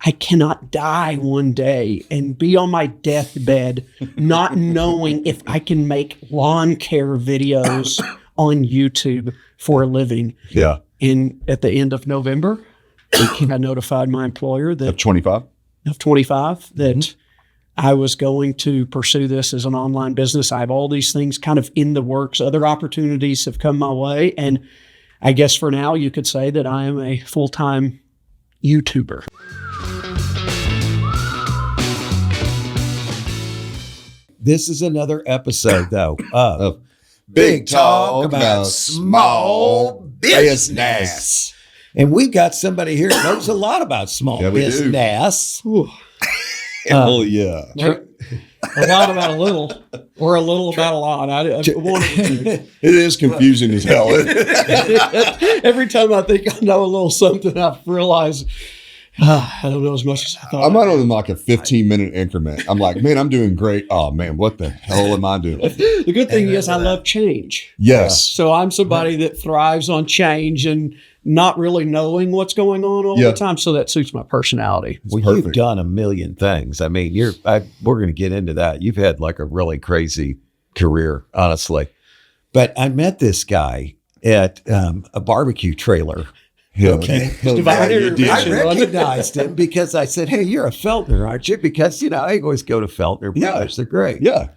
I cannot die one day and be on my deathbed not knowing if I can make lawn care videos on YouTube for a living. Yeah. At the end of November, I notified my employer that Of 25? Of 25 that I was going to pursue this as an online business. I have all these things kind of in the works. Other opportunities have come my way. And I guess for now, you could say that I am a full-time YouTuber. This is another episode, though, of Big Talk about Small Business. And we've got somebody here that knows a lot about small business. Oh, yeah. A lot about a little, or a little about a lot. It is confusing as hell. Every time I think I know a little something, I realize I don't know as much as I thought. I'm on like a 15-minute increment. I'm like, man, I'm doing great. Oh, man, what the hell am I doing? The good thing is I love change. Yes. So I'm somebody that thrives on change and not really knowing what's going on all the time. So that suits my personality. Well, you've done a million things. I mean, we're going to get into that. You've had like a really crazy career, honestly. But I met this guy at a barbecue trailer. Okay. I recognized him because I said, hey, you're a Feltner, aren't you? Because, I always go to Feltner Brothers. They're great. Yeah.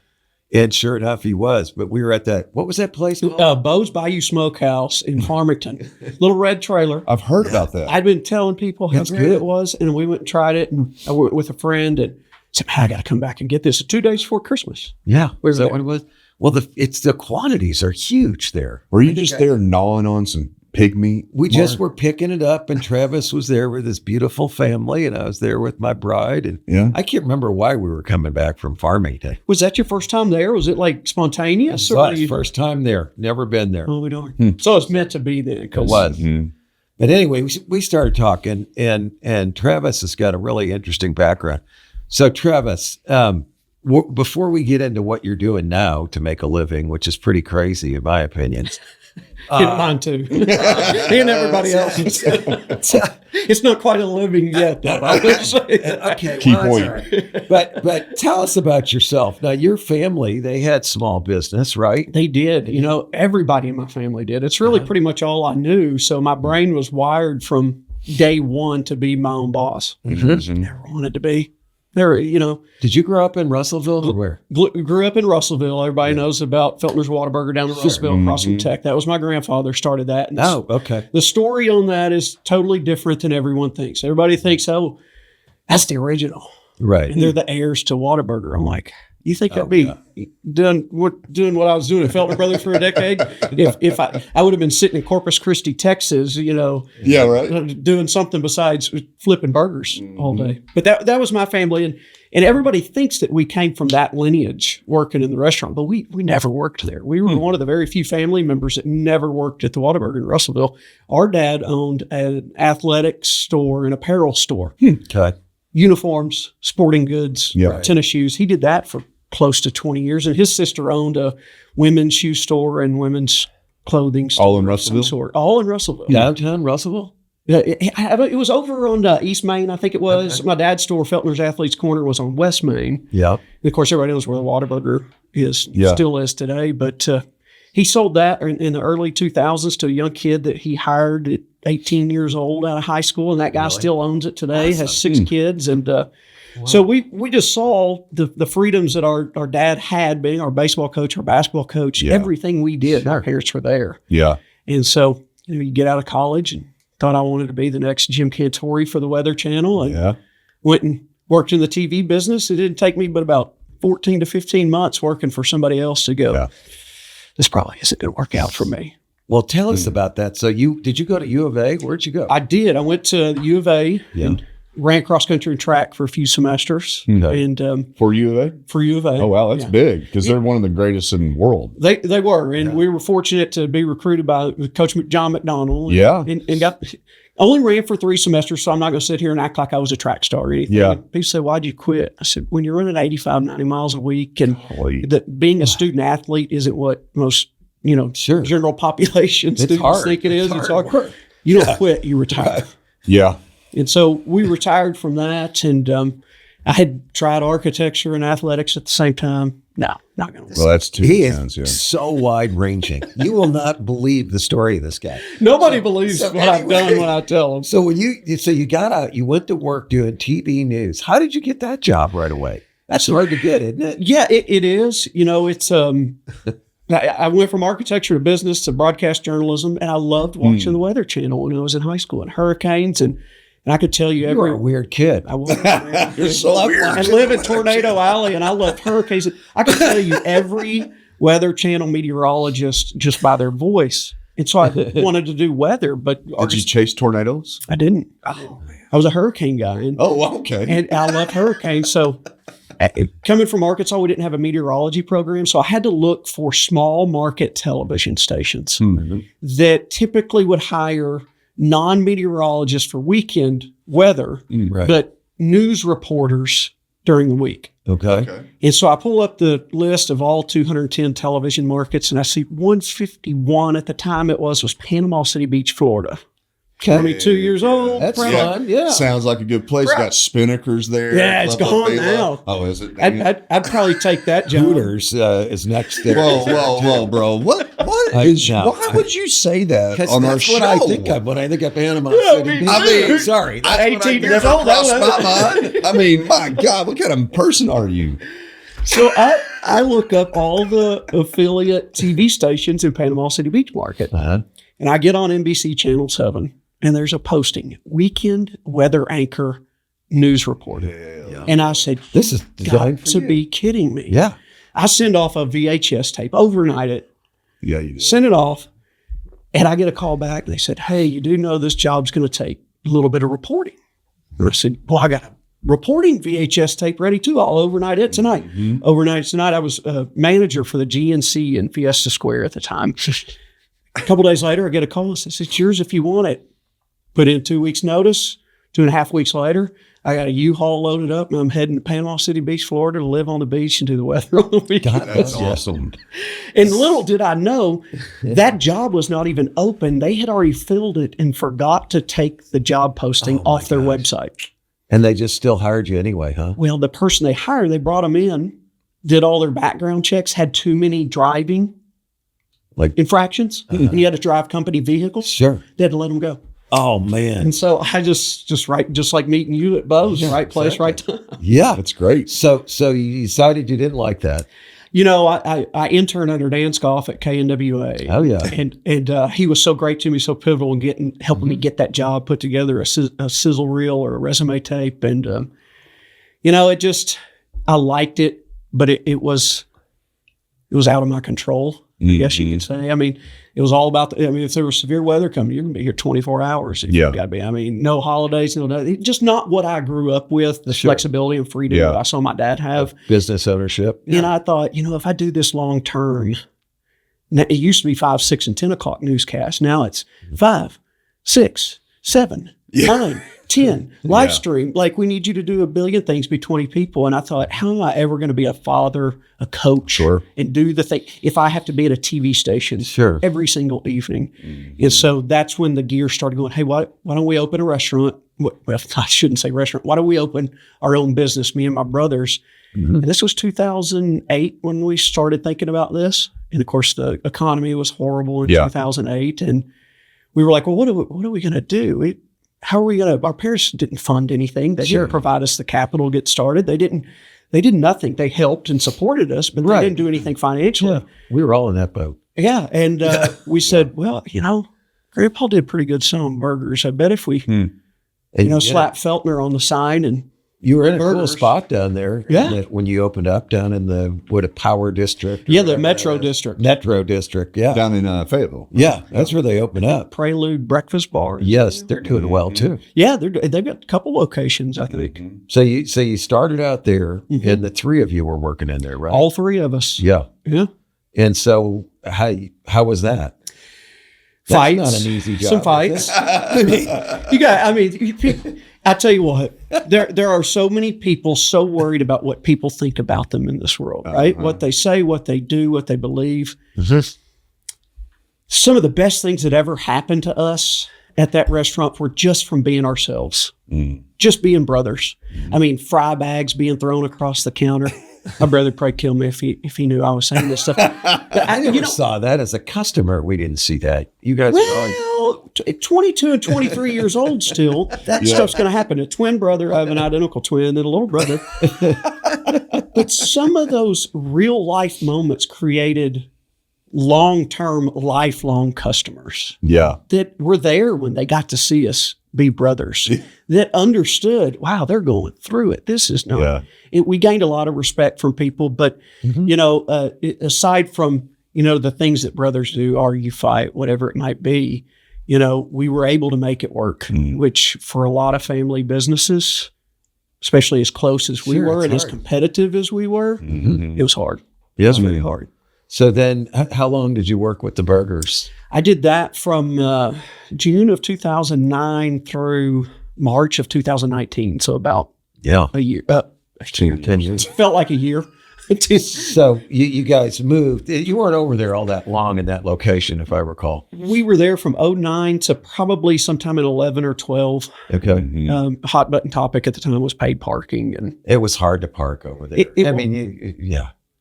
And sure enough, he was. But we were at what was that place called? Bo's Bayou Smokehouse in Farmington. Little red trailer. I've heard about that. I'd been telling people how great it was, and we went and tried it. And I went with a friend and said, I got to come back and get this. 2 days before Christmas. Yeah. Is that what it was? Well, the quantities are huge there. Were you just there gnawing on some pig meat? We just were picking it up, and Travis was there with his beautiful family, and I was there with my bride. And I can't remember why we were coming back from Farmington. Was that your first time there? Was it like spontaneous? First time there. Never been there. Oh, we don't. So it's meant to be then. It was. Mm-hmm. But anyway, we started talking, and Travis has got a really interesting background. So Travis, before we get into what you're doing now to make a living, which is pretty crazy in my opinion. Mine too. And everybody else's. It's not quite a living yet, though. Okay. Key point. Right. But tell us about yourself. Now, your family, they had small business, right? They did. Everybody in my family did. It's really pretty much all I knew. So my brain was wired from day one to be my own boss. Mm-hmm. Never wanted to be. Did you grow up in Russellville or where? Grew up in Russellville. Everybody knows about Feltner's Whataburger down in Russellville, across from Tech. That was my grandfather started that. And okay. The story on that is totally different than everyone thinks. Everybody thinks, oh, that's the original. Right. And they're the heirs to Whataburger. I'm like, you think I'd be doing what I was doing at Feltner Brothers for a decade? If I would have been sitting in Corpus Christi, Texas, doing something besides flipping burgers all day. But that was my family, and everybody thinks that we came from that lineage, working in the restaurant, but we never worked there. We were one of the very few family members that never worked at the Whataburger in Russellville. Our dad owned an athletics store, an apparel store. Okay. Uniforms, sporting goods, tennis shoes. He did that for close to 20 years. And his sister owned a women's shoe store and women's clothing store. All in Russellville? All in Russellville. Downtown Russellville? Yeah, it was over on East Main, I think it was. Okay. My dad's store, Feltner's Athletes Corner, was on West Main. Yeah. And of course, everybody knows where the Whataburger still is today. But he sold that in the early 2000s to a young kid that he hired at 18 years old out of high school. And that guy still owns it today, has 6 kids. And so we just saw the freedoms that our dad had, being our baseball coach, our basketball coach, everything we did. Our parents were there. Yeah. And so you get out of college and thought I wanted to be the next Jim Cantori for the Weather Channel, and went and worked in the TV business. It didn't take me but about 14 to 15 months working for somebody else to go, this probably isn't going to work out for me. Well, tell us about that. So did you go to U of A? Where'd you go? I did. I went to U of A and ran cross country and track for a few semesters. Okay. And for U of A? For U of A. Oh, wow. That's big, because they're one of the greatest in the world. They were. And we were fortunate to be recruited by Coach John McDonald. Yeah. And only ran for 3 semesters, so I'm not going to sit here and act like I was a track star or anything. Yeah. People say, why'd you quit? I said, when you're running 85, 90 miles a week, and being a student athlete isn't what most general population students think it is. It's hard work. You don't quit, you retire. Yeah. And so we retired from that, and I had tried architecture and athletics at the same time. No, not going to. Well, that's two He sounds, is so wide ranging. You will not believe the story of this guy. Nobody believes what I've done when I tell them. So you got out, you went to work doing TV news. How did you get that job right away? That's hard to get, isn't it? Yeah, it is. You know, it's I went from architecture to business to broadcast journalism, and I loved watching the Weather Channel when I was in high school and hurricanes, and I could tell you You were a weird kid. I was. You're so weird. I live in Tornado Alley, and I love hurricanes. I could tell you every Weather Channel meteorologist just by their voice. And so I wanted to do weather, but Did you chase tornadoes? I didn't. I was a hurricane guy. And, okay. And I love hurricanes. So coming from Arkansas, we didn't have a meteorology program. So I had to look for small market television stations that typically would hire non-meteorologists for weekend weather, but news reporters during the week. Okay. And so I pull up the list of all 210 television markets, and I see 151 at the time was Panama City Beach, Florida. 22 years old. That's fun. Yeah. Sounds like a good place. Got Spinnakers there. Yeah, it's gone now. Oh, is it? I'd probably take that job. Hooters is next there. Whoa, bro. What is, why would you say that on our show? That's what I think of when I think of Panama City Beach. I mean, sorry. That's 18 years never old. crossed my mind. I mean, my God, what kind of person are you? So I look up all the affiliate TV stations in Panama City Beach Market, and I get on NBC Channel 7, and there's a posting, weekend weather anchor news reporter. Yeah. And I said, this is got to be kidding me. Yeah. I send off a VHS tape, overnight it. Yeah, you did. Send it off, and I get a call back. They said, hey, you do know this job's going to take a little bit of reporting. And I said, well, I got a reporting VHS tape ready too. I'll overnight it tonight. Overnight tonight. I was a manager for the GNC in Fiesta Square at the time. A couple days later, I get a call and says, it's yours if you want it. Put in 2 weeks notice. 2.5 weeks later, I got a U-Haul loaded up, and I'm heading to Panama City Beach, Florida to live on the beach and do the weather on the weekend. That's awesome. And little did I know, that job was not even open. They had already filled it and forgot to take the job posting off their website. And they just still hired you anyway, huh? Well, the person they hired, they brought them in, did all their background checks, had too many driving infractions, and you had to drive company vehicles. Sure. They had to let them go. Oh, man. And so I just like meeting you at Bo's, right place, right time. Yeah. That's great. So you decided you didn't like that. You know, I interned under Dan Scoff at KNWA. Oh, yeah. And he was so great to me, so pivotal in helping me get that job, put together a sizzle reel or a resume tape. And, you know, I liked it, but it was out of my control, I guess you could say. I mean, it was all about, if there was severe weather coming, you're going to be here 24 hours. You've got to be. I mean, no holidays, just not what I grew up with, the flexibility and freedom that I saw my dad have. Business ownership. And I thought, if I do this long term, it used to be 5, 6, and 10 o'clock newscasts. Now it's 5, 6, 7, 9, 10, live stream. Like, we need you to do 1 billion things, be 20 people. And I thought, how am I ever going to be a father, a coach, and do the thing if I have to be at a TV station every single evening? And so that's when the gear started going, hey, why don't we open a restaurant? Well, I shouldn't say restaurant. Why don't we open our own business, me and my brothers? And this was 2008 when we started thinking about this. And of course, the economy was horrible in 2008. And we were like, well, what are we going to do? How are we going to, our parents didn't fund anything. They didn't provide us the capital to get started. They did nothing. They helped and supported us, but they didn't do anything financially. Yeah. We were all in that boat. Yeah. And we said, well, Grandpa did pretty good selling burgers. I bet if we, slap Feltner on the sign and you were in a cool spot down there. Yeah. When you opened up down in the Power District. Yeah, the Metro District. Metro District, yeah. Down in Fayetteville. Yeah, that's where they opened up. Prelude Breakfast Bar. Yes, they're doing well too. Yeah, they've got a couple locations, I think. So you started out there, and the three of you were working in there, right? All three of us. Yeah. Yeah. And so how was that? Fights. That's not an easy job. Some fights. I tell you what, there are so many people so worried about what people think about them in this world, right? What they say, what they do, what they believe. Some of the best things that ever happened to us at that restaurant were just from being ourselves, just being brothers. I mean, fry bags being thrown across the counter. My brother would probably kill me if he knew I was saying this stuff. But I never saw that as a customer. We didn't see that. You guys, well, 22 and 23 years old still, that stuff's going to happen. A twin brother, I have an identical twin and a little brother. But some of those real life moments created long-term, lifelong customers. Yeah. That were there when they got to see us be brothers, that understood, wow, they're going through it. This is not, we gained a lot of respect from people, but, aside from, the things that brothers do, argue, fight, whatever it might be, we were able to make it work, which for a lot of family businesses, especially as close as we were and as competitive as we were, it was hard. Yes, very hard. So then how long did you work with the burgers? I did that from June of 2009 through March of 2019. So about a year. 10 years. Felt like a year. So you guys moved. You weren't over there all that long in that location, if I recall. We were there from 2009 to probably sometime in 11 or 12. Okay. Hot button topic at the time was paid parking. And it was hard to park over there.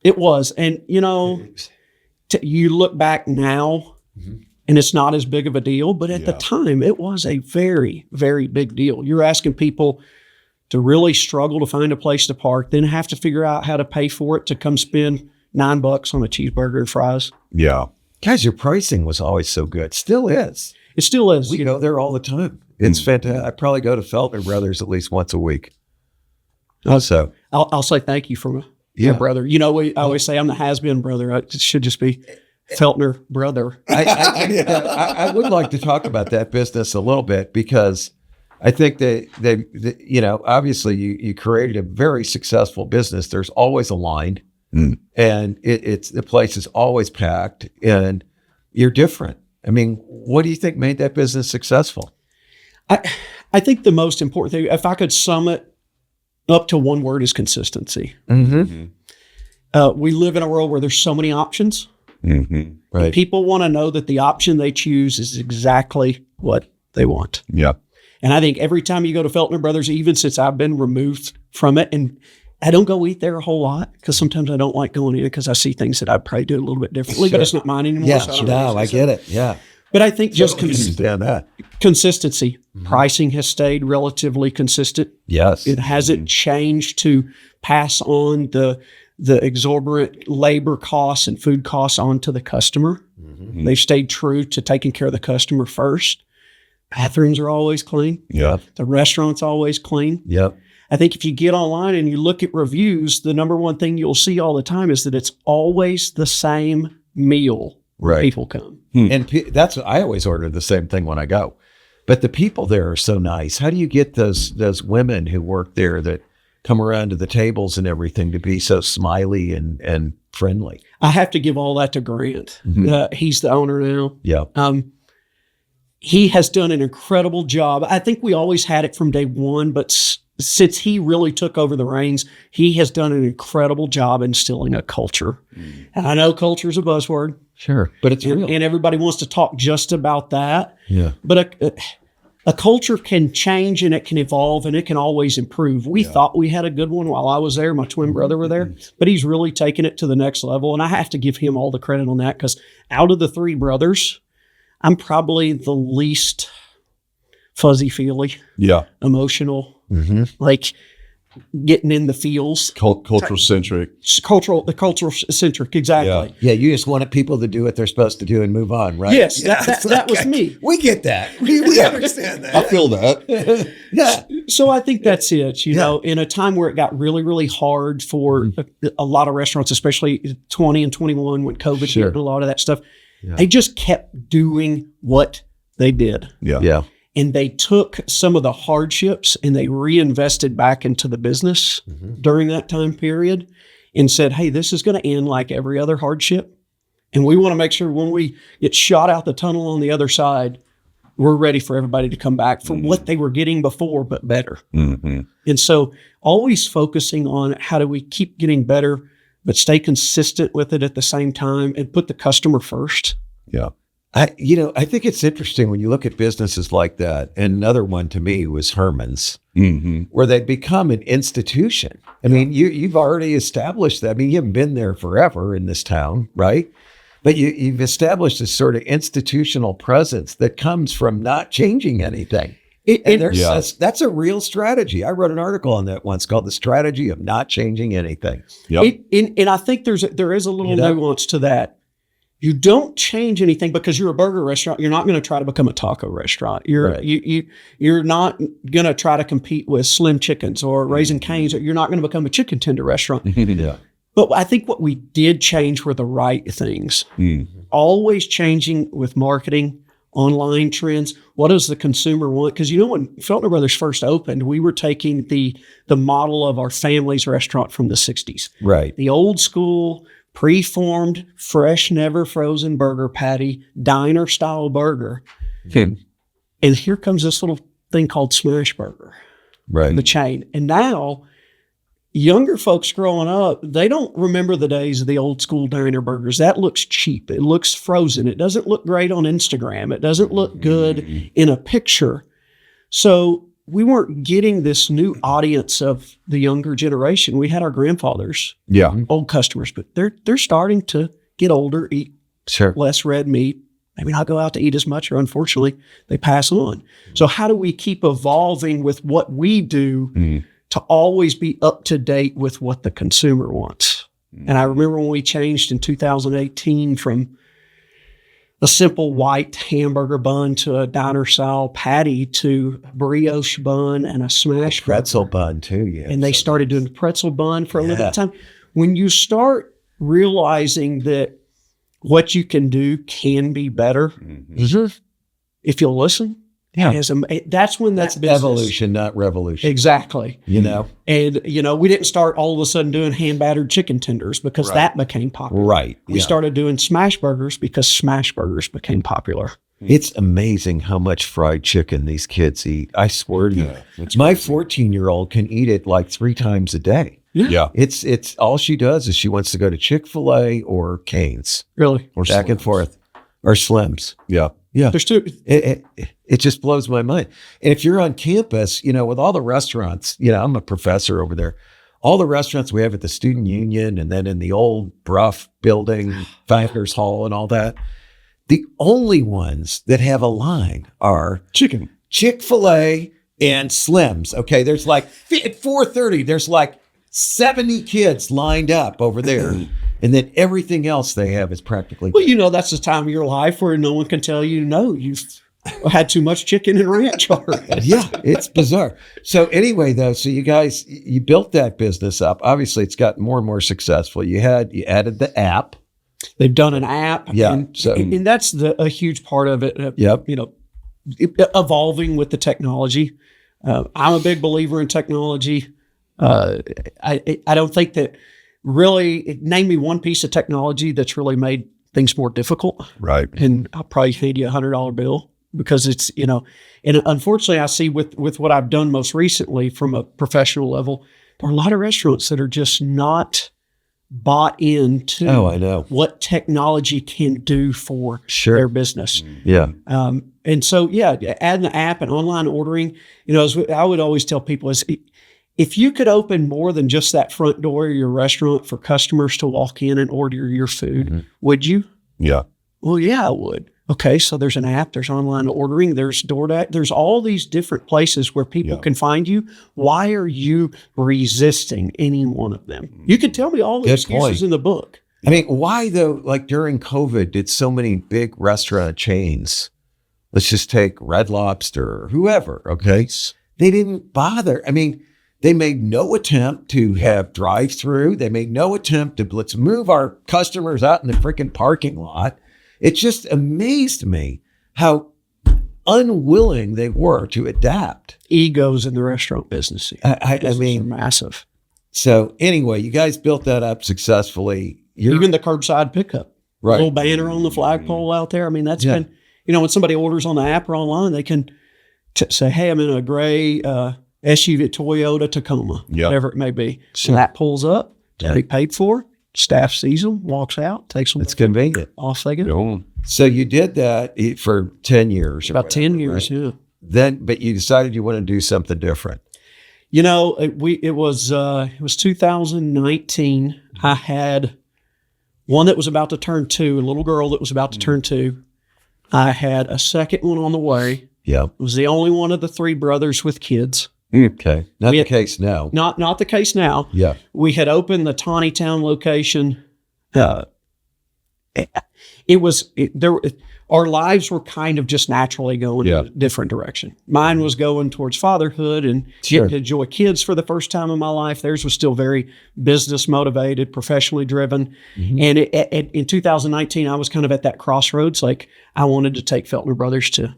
It was. And, you look back now, and it's not as big of a deal, but at the time, it was a very, very big deal. You're asking people to really struggle to find a place to park, then have to figure out how to pay for it to come spend $9 on a cheeseburger and fries. Yeah. Guys, your pricing was always so good. Still is. It still is. We go there all the time. It's fantastic. I probably go to Feltner Brothers at least once a week. So I'll say thank you for my brother. I always say I'm the has-been brother. It should just be Feltner brother. I would like to talk about that business a little bit because I think they obviously you created a very successful business. There's always a line, and it's the place is always packed, and you're different. I mean, what do you think made that business successful? I think the most important thing, if I could sum it up to one word, is consistency. We live in a world where there's so many options. Right. People want to know that the option they choose is exactly what they want. Yeah. And I think every time you go to Feltner Brothers, even since I've been removed from it, and I don't go eat there a whole lot because sometimes I don't like going in because I see things that I'd probably do a little bit differently, but it's not mine anymore. Yeah, so I get it. Yeah. But I think just consistency. Pricing has stayed relatively consistent. Yes. It hasn't changed to pass on the exorbitant labor costs and food costs onto the customer. They've stayed true to taking care of the customer first. Bathrooms are always clean. Yeah. The restaurant's always clean. Yep. I think if you get online and you look at reviews, the number one thing you'll see all the time is that it's always the same meal when people come. And that's what I always order the same thing when I go. But the people there are so nice. How do you get those women who work there that come around to the tables and everything to be so smiley and friendly? I have to give all that to Grant. He's the owner now. Yeah. He has done an incredible job. I think we always had it from day one, but since he really took over the reins, he has done an incredible job instilling a culture. And I know culture is a buzzword. Sure, but it's real. And everybody wants to talk just about that. Yeah. But a culture can change and it can evolve and it can always improve. We thought we had a good one while I was there. My twin brother were there, but he's really taken it to the next level. And I have to give him all the credit on that because out of the three brothers, I'm probably the least fuzzy-feely, emotional, like getting in the feels. Cultural centric. Cultural centric, exactly. Yeah, you just wanted people to do what they're supposed to do and move on, right? Yes, that was me. We get that. We understand that. I feel that. Yeah. So I think that's it. You know, in a time where it got really, really hard for a lot of restaurants, especially 20 and 21 when COVID hit and a lot of that stuff, they just kept doing what they did. Yeah. And they took some of the hardships and they reinvested back into the business during that time period and said, hey, this is going to end like every other hardship. And we want to make sure when we get shot out the tunnel on the other side, we're ready for everybody to come back for what they were getting before, but better. And so always focusing on how do we keep getting better, but stay consistent with it at the same time and put the customer first. Yeah. I think it's interesting when you look at businesses like that. And another one to me was Herman's, where they become an institution. I mean, you've already established that. I mean, you haven't been there forever in this town, right? But you've established this sort of institutional presence that comes from not changing anything. That's a real strategy. I wrote an article on that once called "The Strategy of Not Changing Anything." Yep. And I think there is a little nuance to that. You don't change anything because you're a burger restaurant. You're not going to try to become a taco restaurant. You're not going to try to compete with Slim Chickens or Raising Cane's. Or you're not going to become a chicken tender restaurant. But I think what we did change were the right things. Always changing with marketing, online trends. What does the consumer want? Because when Feltner Brothers first opened, we were taking the model of our family's restaurant from the 60s. Right. The old school, pre-formed, fresh, never frozen burger patty, diner style burger. And here comes this little thing called Smash Burger, the chain. And now younger folks growing up, they don't remember the days of the old school diner burgers. That looks cheap. It looks frozen. It doesn't look great on Instagram. It doesn't look good in a picture. So we weren't getting this new audience of the younger generation. We had our grandfathers, old customers, but they're starting to get older, eat less red meat, maybe not go out to eat as much, or unfortunately, they pass on. So how do we keep evolving with what we do to always be up to date with what the consumer wants? And I remember when we changed in 2018 from a simple white hamburger bun to a diner style patty to a brioche bun and a smash pretzel bun too. Yeah. And they started doing the pretzel bun for a little bit of time. When you start realizing that what you can do can be better, if you'll listen, that's when that's business. Evolution, not revolution. Exactly. And, we didn't start all of a sudden doing hand-battered chicken tenders because that became popular. Right. We started doing smash burgers because smash burgers became popular. It's amazing how much fried chicken these kids eat. I swear to you. My 14-year-old can eat it like 3 times a day. Yeah. It's all she does is she wants to go to Chick-fil-A or Cane's. Really? Or back and forth. Or Slim's. Yeah. Yeah. There's two. It just blows my mind. And if you're on campus, with all the restaurants, I'm a professor over there, all the restaurants we have at the Student Union and then in the old Bruff building, Fankers Hall and all that, the only ones that have a line are Chick-fil-A and Slim's. Okay. There's like at 4:30, there's like 70 kids lined up over there. And then everything else they have is practically. Well, that's the time of your life where no one can tell you, no, you've had too much chicken and ranch already. Yeah, it's bizarre. So anyway, though, so you guys, you built that business up. Obviously, it's gotten more and more successful. You added the app. They've done an app. Yeah. And that's a huge part of it. Evolving with the technology. I'm a big believer in technology. I don't think that really, name me one piece of technology that's really made things more difficult. Right. And I'll probably hand you a $100 bill because it's, and unfortunately I see with what I've done most recently from a professional level, there are a lot of restaurants that are just not bought into what technology can do for their business. Yeah. And so, adding the app and online ordering, as I would always tell people is, if you could open more than just that front door of your restaurant for customers to walk in and order your food, would you? Yeah. Well, yeah, I would. Okay, so there's an app, there's online ordering, there's DoorDash, there's all these different places where people can find you. Why are you resisting any one of them? You could tell me all the excuses in the book. I mean, why though, like during COVID, did so many big restaurant chains, let's just take Red Lobster or whoever, okay? They didn't bother. I mean, they made no attempt to have drive-through. They made no attempt to let's move our customers out in the freaking parking lot. It just amazed me how unwilling they were to adapt. Egos in the restaurant business. I mean, are massive. So anyway, you guys built that up successfully. Even the curbside pickup. Right. Little banner on the flagpole out there. I mean, that's been, when somebody orders on the app or online, they can say, hey, I'm in a gray SUV Toyota Tacoma, whatever it may be. So that pulls up, they paid for, staff sees them, walks out, takes them. It's convenient. Off they go. So you did that for 10 years. About 10 years, right? yeah. Then, but you decided you want to do something different. You know, it was 2019. I had one that was about to turn 2, a little girl that was about to turn 2. I had a second one on the way. Yeah. It was the only one of the 3 brothers with kids. Okay. Not the case now. Not the case now. Yeah. We had opened the Tawny Town location. Our lives were kind of just naturally going in a different direction. Mine was going towards fatherhood and getting to enjoy kids for the first time in my life. Theirs was still very business motivated, professionally driven. Mm-hmm. And in 2019, I was kind of at that crossroads. Like I wanted to take Feltner Brothers to,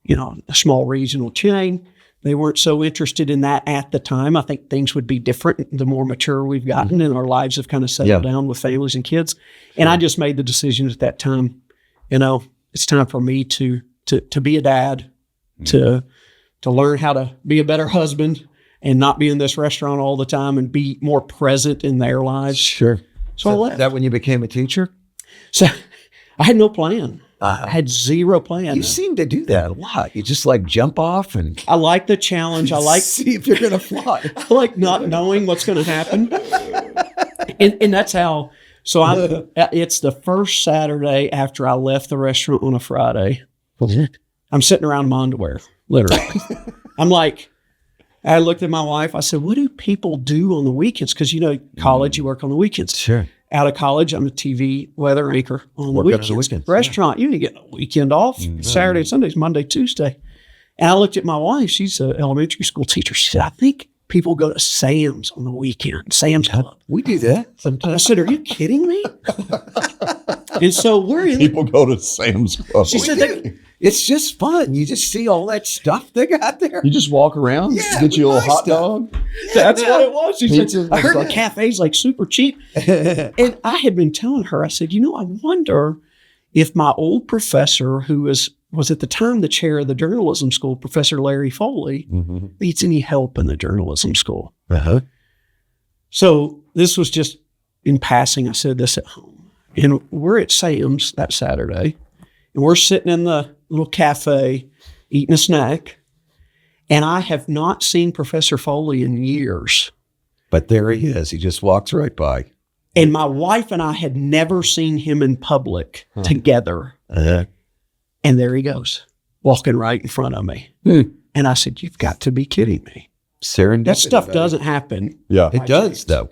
a small regional chain. They weren't so interested in that at the time. I think things would be different the more mature we've gotten and our lives have kind of settled down with families and kids. And I just made the decision at that time, it's time for me to be a dad, to learn how to be a better husband and not be in this restaurant all the time and be more present in their lives. Sure. So I left. Is that when you became a teacher? So I had no plan. I had zero plan. You seem to do that a lot. You just like jump off and I like the challenge. I like see if you're going to fly. I like not knowing what's going to happen. And that's how. So it's the first Saturday after I left the restaurant on a Friday. I'm sitting around in my underwear, literally. I'm like, I looked at my wife. I said, what do people do on the weekends? Because, college, you work on the weekends. Sure. Out of college, I'm a TV weather anchor on the weekends. Restaurant, you get a weekend off, Saturday and Sundays, Monday, Tuesday. And I looked at my wife. She's an elementary school teacher. She said, I think people go to Sam's on the weekend, Sam's Club. We do that sometimes. I said, are you kidding me? And so we're in. People go to Sam's Club. She said, it's just fun. You just see all that stuff they got there. You just walk around, get you a little hot dog. That's what it was. She Pizza. said, I heard the cafe's like super cheap. And I had been telling her, I said, I wonder if my old professor, who was at the time the chair of the journalism school, Professor Larry Foley, needs any help in the journalism school. Uh-huh. So this was just in passing. I said this at home. And we're at Sam's that Saturday. And we're sitting in the little cafe eating a snack. And I have not seen Professor Foley in years. But there he is. He just walks right by. And my wife and I had never seen him in public together. Uh-huh. And there he goes, walking right in front of me. And I said, you've got to be kidding me. Serendipity. That stuff doesn't happen. Yeah. It does, though.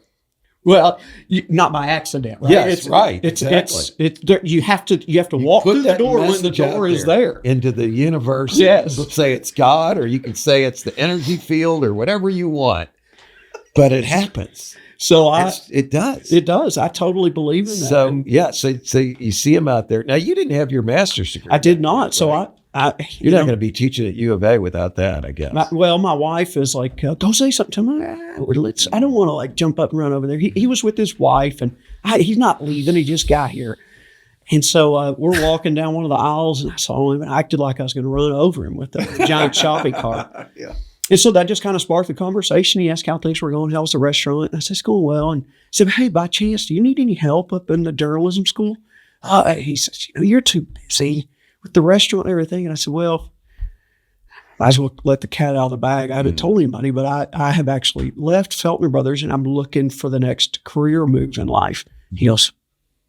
Well, not by accident, right? Yes, right. Exactly. You have to walk through the door when the door is there. Into the universe. Yes. Let's say it's God, or you can say it's the energy field, or whatever you want. But it happens. So it does. It does. I totally believe in that. So you see him out there. Now, you didn't have your master's degree. I did not. Right? So you're not going to be teaching at U of A without that, I guess. My wife is like, go say something to me. I don't want to jump up and run over there. He was with his wife and he's not leaving. He just got here. And so we're walking down one of the aisles and I saw him and I acted like I was going to run over him with a giant shopping cart. Yeah. And so that just kind of sparked the conversation. He asked how things were going. How was the restaurant? And I said, it's going well. And I said, hey, by chance, do you need any help up in the journalism school? He says, you're too busy with the restaurant and everything. And I said, well, might as well let the cat out of the bag. I haven't told anybody, but I have actually left Feltner Brothers and I'm looking for the next career move in life. He goes,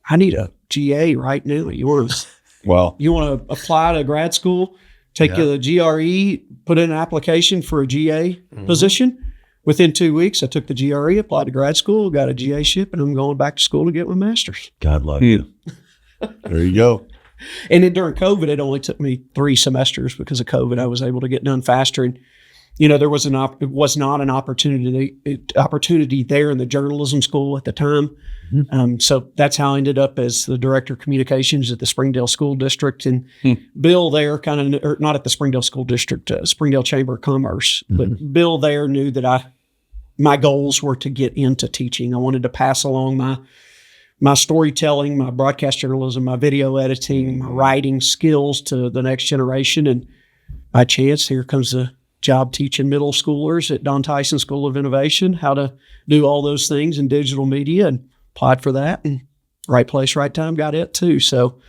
I need a GA right now. You want to apply to grad school? Take the GRE, put in an application for a GA position. Within 2 weeks, I took the GRE, applied to grad school, got a GA ship, and I'm going back to school to get my master's. God love you. There you go. And then during COVID, it only took me 3 semesters because of COVID. I was able to get done faster. And, there was it was not an opportunity there in the journalism school at the time. So that's how I ended up as the director of communications at the Springdale School District. And Bill there or not at the Springdale School District, Springdale Chamber of Commerce, but Bill there knew that my goals were to get into teaching. I wanted to pass along my storytelling, my broadcast journalism, my video editing, my writing skills to the next generation. And by chance, here comes the job teaching middle schoolers at Don Tyson School of Innovation, how to do all those things in digital media, and applied for that. And right place, right time, got it too. So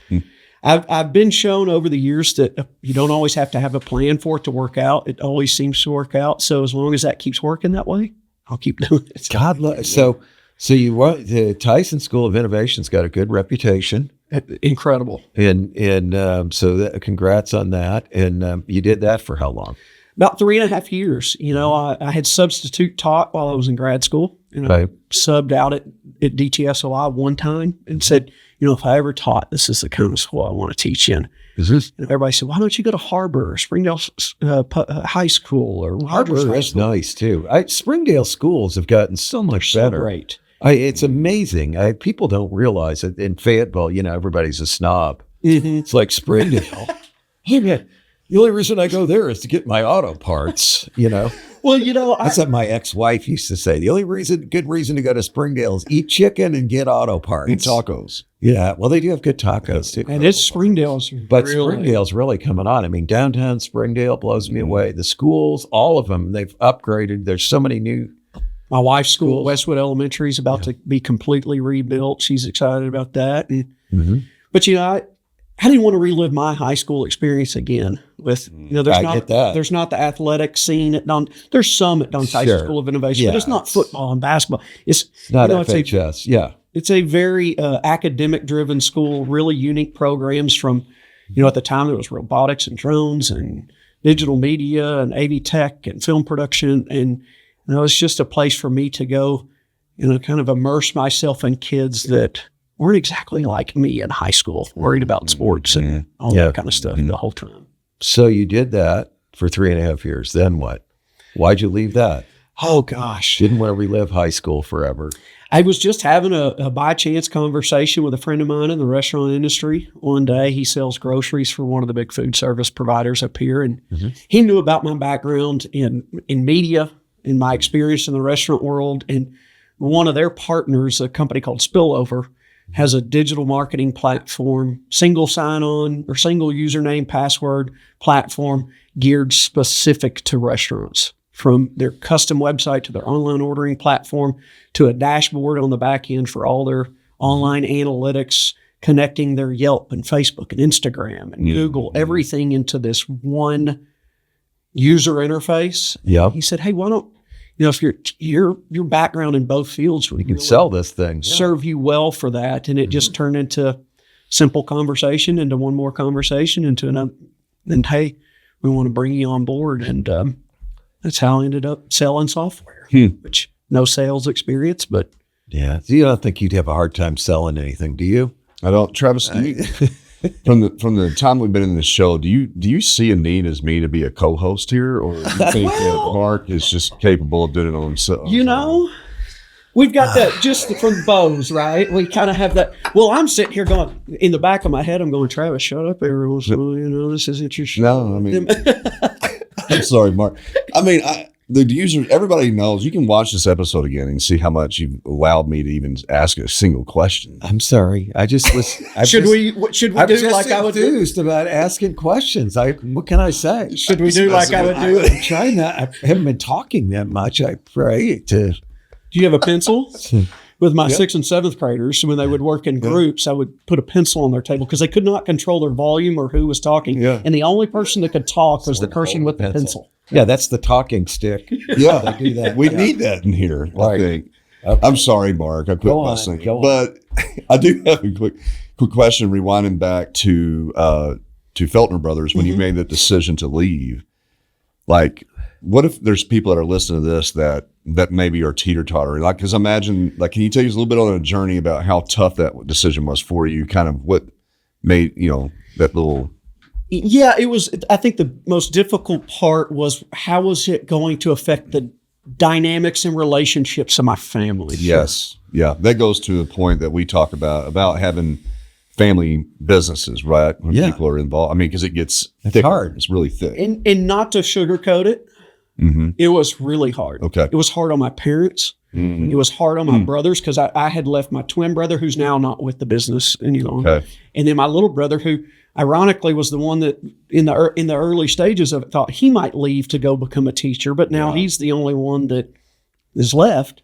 I've been shown over the years that you don't always have to have a plan for it to work out. It always seems to work out. So as long as that keeps working that way, I'll keep doing it. So the Tyson School of Innovation's got a good reputation. Incredible. So congrats on that. And you did that for how long? About 3.5 years. I had substitute taught while I was in grad school. I subbed out at DTSOI one time and said, if I ever taught, this is the kind of school I want to teach in. Is this? And everybody said, why don't you go to Harbor or Springdale High School or Harbor is nice too. Springdale schools have gotten so much better. Great. It's amazing. People don't realize it. In Fayetteville, everybody's a snob. Mm-hmm. It's like Springdale. The only reason I go there is to get my auto parts, Well, that's what my ex-wife used to say. The only good reason to go to Springdale is eat chicken and get auto parts. And tacos. Yeah. Well, they do have good tacos too. And Springdale's really coming on. I mean, downtown Springdale blows me away. The schools, all of them, they've upgraded. There's so many new. My wife's school, Westwood Elementary, is about to be completely rebuilt. She's excited about that. But I didn't want to relive my high school experience again. There's not the athletic scene at Don. There's some at Don Tyson School of Innovation, but it's not football and basketball. It's not FHS. It's a very academic driven school. Really unique programs from, at the time there was robotics and drones and digital media and AV tech and film production, and it's just a place for me to go, kind of immerse myself in kids that weren't exactly like me in high school, worried about sports and all that kind of stuff the whole time. So you did that for 3.5 years. Then what? Why'd you leave that? Oh, gosh. Didn't want to relive high school forever. I was just having a by chance conversation with a friend of mine in the restaurant industry. One day he sells groceries for one of the big food service providers up here. And he knew about my background in media, in my experience in the restaurant world. And one of their partners, a company called Spillover, has a digital marketing platform, single sign-on or single username, password platform geared specific to restaurants, from their custom website to their online ordering platform to a dashboard on the back end for all their online analytics, connecting their Yelp and Facebook and Instagram and Google, everything into this one user interface. Yeah. He said, hey, why don't, if your background in both fields would can sell this thing, serve you well for that. And it just turned into simple conversation, into one more conversation, into another. And hey, we want to bring you on board. And that's how I ended up selling software, which no sales experience, but. Yeah. So you don't think you'd have a hard time selling anything, do you? I don't. Travis, do you, from the time we've been in the show, do you see a need as me to be a co-host here, or do you think that Mark is just capable of doing it on himself? We've got that just from Bose, right? We kind of have that. Well, I'm sitting here going, in the back of my head, I'm going, Travis, shut up every once in a while. This isn't your show. No, I mean, I'm sorry, Mark. I mean, the user, everybody knows. You can watch this episode again and see how much you've allowed me to even ask a single question. I'm sorry. I just was. Should we do like I would do? About asking questions. What can I say? Should we do like I would do? I'm trying not. I haven't been talking that much. I pray to. Do you have a pencil? With my 6th and 7th graders, when they would work in groups, I would put a pencil on their table because they could not control their volume or who was talking. Yeah. And the only person that could talk was the person with the pencil. Yeah, that's the talking stick. Yeah, they do that. We need that in here, I think. Okay. I'm sorry, Mark. I quit my singing. But I do have a quick question, rewinding back to Feltner Brothers, when you made the decision to leave. Like, what if there's people that are listening to this that maybe are teeter-totter? Like, because imagine, like, can you take us a little bit on a journey about how tough that decision was for you? Kind of what made, that little... Yeah, it was. I think the most difficult part was, how was it going to affect the dynamics and relationships of my family? Yes. Yeah. That goes to the point that we talk about having family businesses, right? When people are involved. I mean, because it gets thicker. Hard. It's really thick. And not to sugarcoat it, it was really hard. Okay. It was hard on my parents. Mm-hmm. It was hard on my brothers, because I had left my twin brother, who's now not with the business any longer. Okay. And then my little brother, who ironically was the one that in the early stages of it thought he might leave to go become a teacher, but now he's the only one that is left.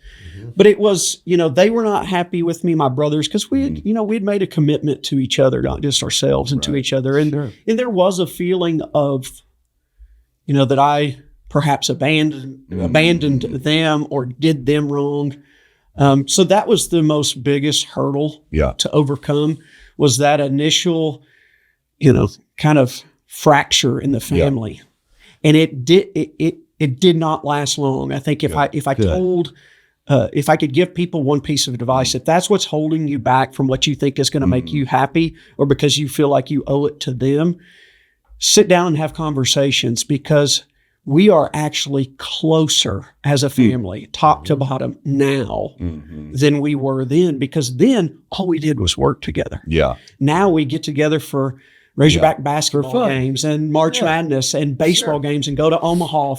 But it was, they were not happy with me, my brothers, because we had, we'd made a commitment to each other, not just ourselves and to each other. And, and there was a feeling of, that I perhaps abandoned them or did them wrong. So that was the most biggest hurdle to overcome, was that initial, kind of fracture in the family. And it did not last long. I think if I could give people one piece of advice, if that's what's holding you back from what you think is going to make you happy, or because you feel like you owe it to them, sit down and have conversations, because we are actually closer as a family, top to bottom now than we were then, because then all we did was work together. Yeah. Now we get together for Razorback basketball games and March Madness and baseball games and go to Omaha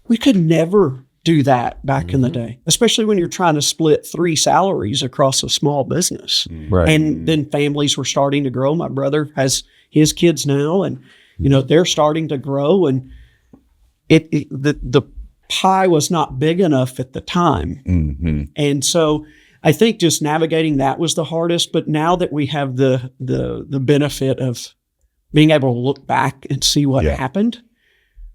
we could never do that back in the day, especially when you're trying to split 3 salaries across a small business. Right. And then families were starting to grow. My brother has his kids now, and, they're starting to grow, and the pie was not big enough at the time. And so I think just navigating that was the hardest. But now that we have the benefit of being able to look back and see what happened,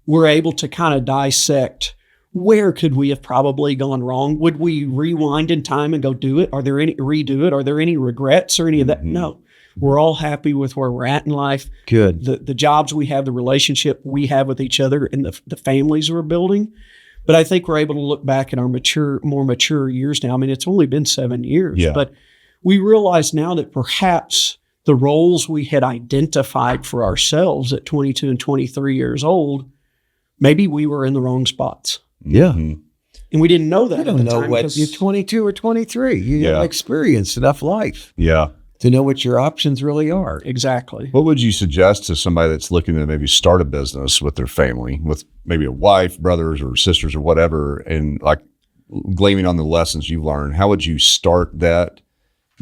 we're able to kind of dissect, where could we have probably gone wrong? Would we rewind in time and go do it? Are there any regrets or any of that? No. We're all happy with where we're at in life. Good. The jobs we have, the relationship we have with each other, and the families we're building. But I think we're able to look back at our more mature years now. I mean, it's only been 7 years, but we realize now that perhaps the roles we had identified for ourselves at 22 and 23 years old, maybe we were in the wrong spots. Yeah. And we didn't know that. You don't know what you're 22 or 23. You haven't experienced enough life. Yeah. To know what your options really are. Exactly. What would you suggest to somebody that's looking to maybe start a business with their family, with maybe a wife, brothers, or sisters, or whatever, and like gleaming on the lessons you've learned? How would you start that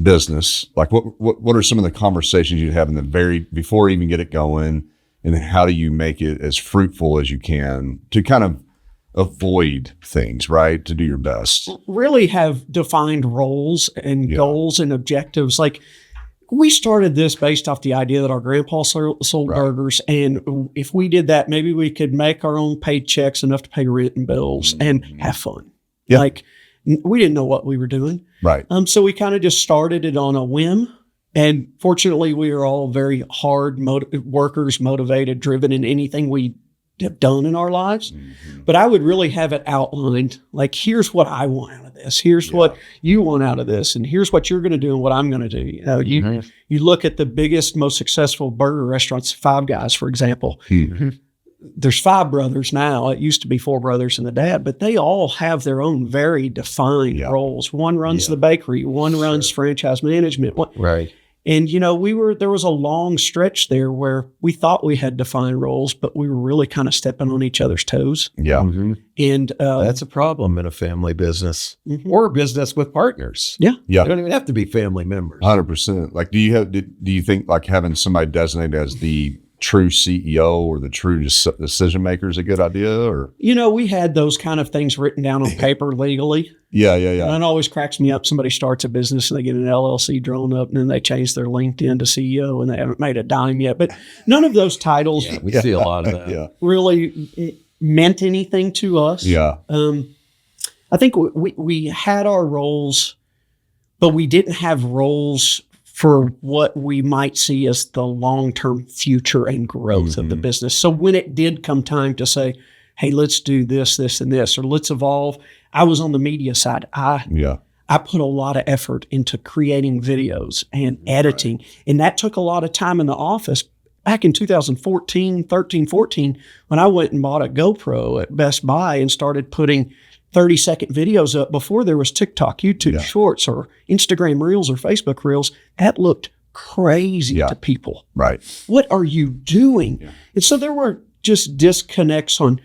business? Like, what are some of the conversations you'd have before you even get it going, and then how do you make it as fruitful as you can to kind of avoid things, right? To do your best. Really have defined roles and goals and objectives. Like, we started this based off the idea that our grandpa sold burgers. And if we did that, maybe we could make our own paychecks enough to pay rent and bills and have fun. Yeah. Like, we didn't know what we were doing. Right. So we kind of just started it on a whim. And fortunately, we are all very hard workers, motivated, driven in anything we have done in our lives. But I would really have it outlined, like, here's what I want out of this, here's what you want out of this, and here's what you're going to do and what I'm going to do. You look at the biggest, most successful burger restaurants, Five Guys, for example. There's 5 brothers now. It used to be 4 brothers and a dad, but they all have their own very defined roles. One runs the bakery, one runs franchise management. Right. And, there was a long stretch there where we thought we had defined roles, but we were really kind of stepping on each other's toes. Yeah. And that's a problem in a family business or a business with partners. Yeah. You don't even have to be family members. 100%. Like, do you think like having somebody designated as the true CEO or the true decision maker is a good idea? Or we had those kind of things written down on paper legally. Yeah. And it always cracks me up. Somebody starts a business and they get an LLC drawn up, and then they change their LinkedIn to CEO, and they haven't made a dime yet. But none of those titles we see a lot of that. Really meant anything to us. Yeah. I think we had our roles, but we didn't have roles for what we might see as the long-term future and growth of the business. So when it did come time to say, hey, let's do this, this, and this, or let's evolve, I was on the media side. I put a lot of effort into creating videos and editing, and that took a lot of time in the office. Back in 2014, 14, when I went and bought a GoPro at Best Buy and started putting 30-second videos up before there was TikTok, YouTube Shorts, or Instagram Reels or Facebook Reels, that looked crazy to people. Right. What are you doing? Yeah. And so there were just disconnects on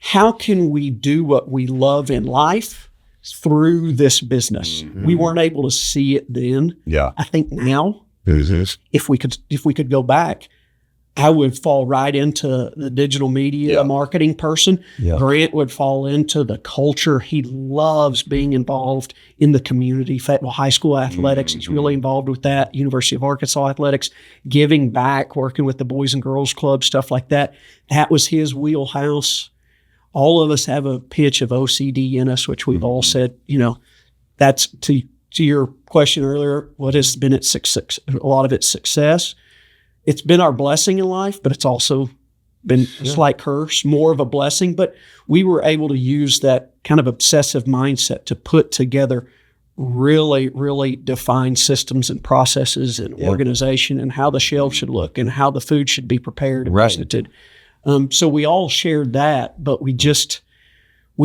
how can we do what we love in life through this business. We weren't able to see it then. Yeah. I think now, if we could go back, I would fall right into the digital media marketing person. Yeah. Grant would fall into the culture. He loves being involved in the community. Fayetteville High School athletics. He's really involved with that. University of Arkansas athletics, giving back, working with the Boys and Girls Club, stuff like that. That was his wheelhouse. All of us have a pitch of OCD in us, which we've all said, that's to your question earlier, what has been its success? A lot of its success. It's been our blessing in life, but it's also been a slight curse, more of a blessing. But we were able to use that kind of obsessive mindset to put together really, really defined systems and processes and organization and how the shelf should look and how the food should be prepared and presented. So we all shared that, but we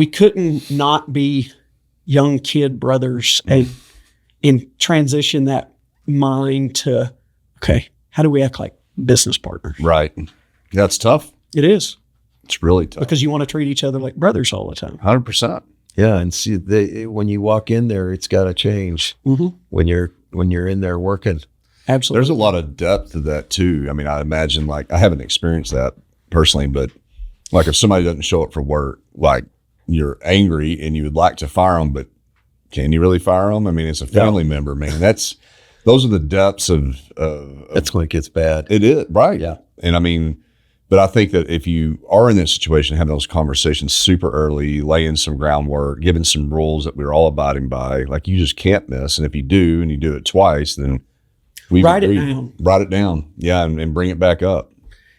couldn't not be young kid brothers and transition that mind to, okay, how do we act like business partners? Right. That's tough. It is. It's really tough. Because you want to treat each other like brothers all the time. 100%. Yeah. And see, when you walk in there, it's got to change when you're in there working. Absolutely. There's a lot of depth to that too. I mean, I imagine, like, I haven't experienced that personally, but like if somebody doesn't show up for work, like you're angry and you would like to fire them, but can you really fire them? I mean, it's a family member, man. Those are the depths of that's when it gets bad. It is, right. Yeah. And I mean, but I think that if you are in this situation, having those conversations super early, laying some groundwork, giving some rules that we're all abiding by, like you just can't miss. And if you do, and you do it twice, then write it down. Write it down. Yeah. And bring it back up.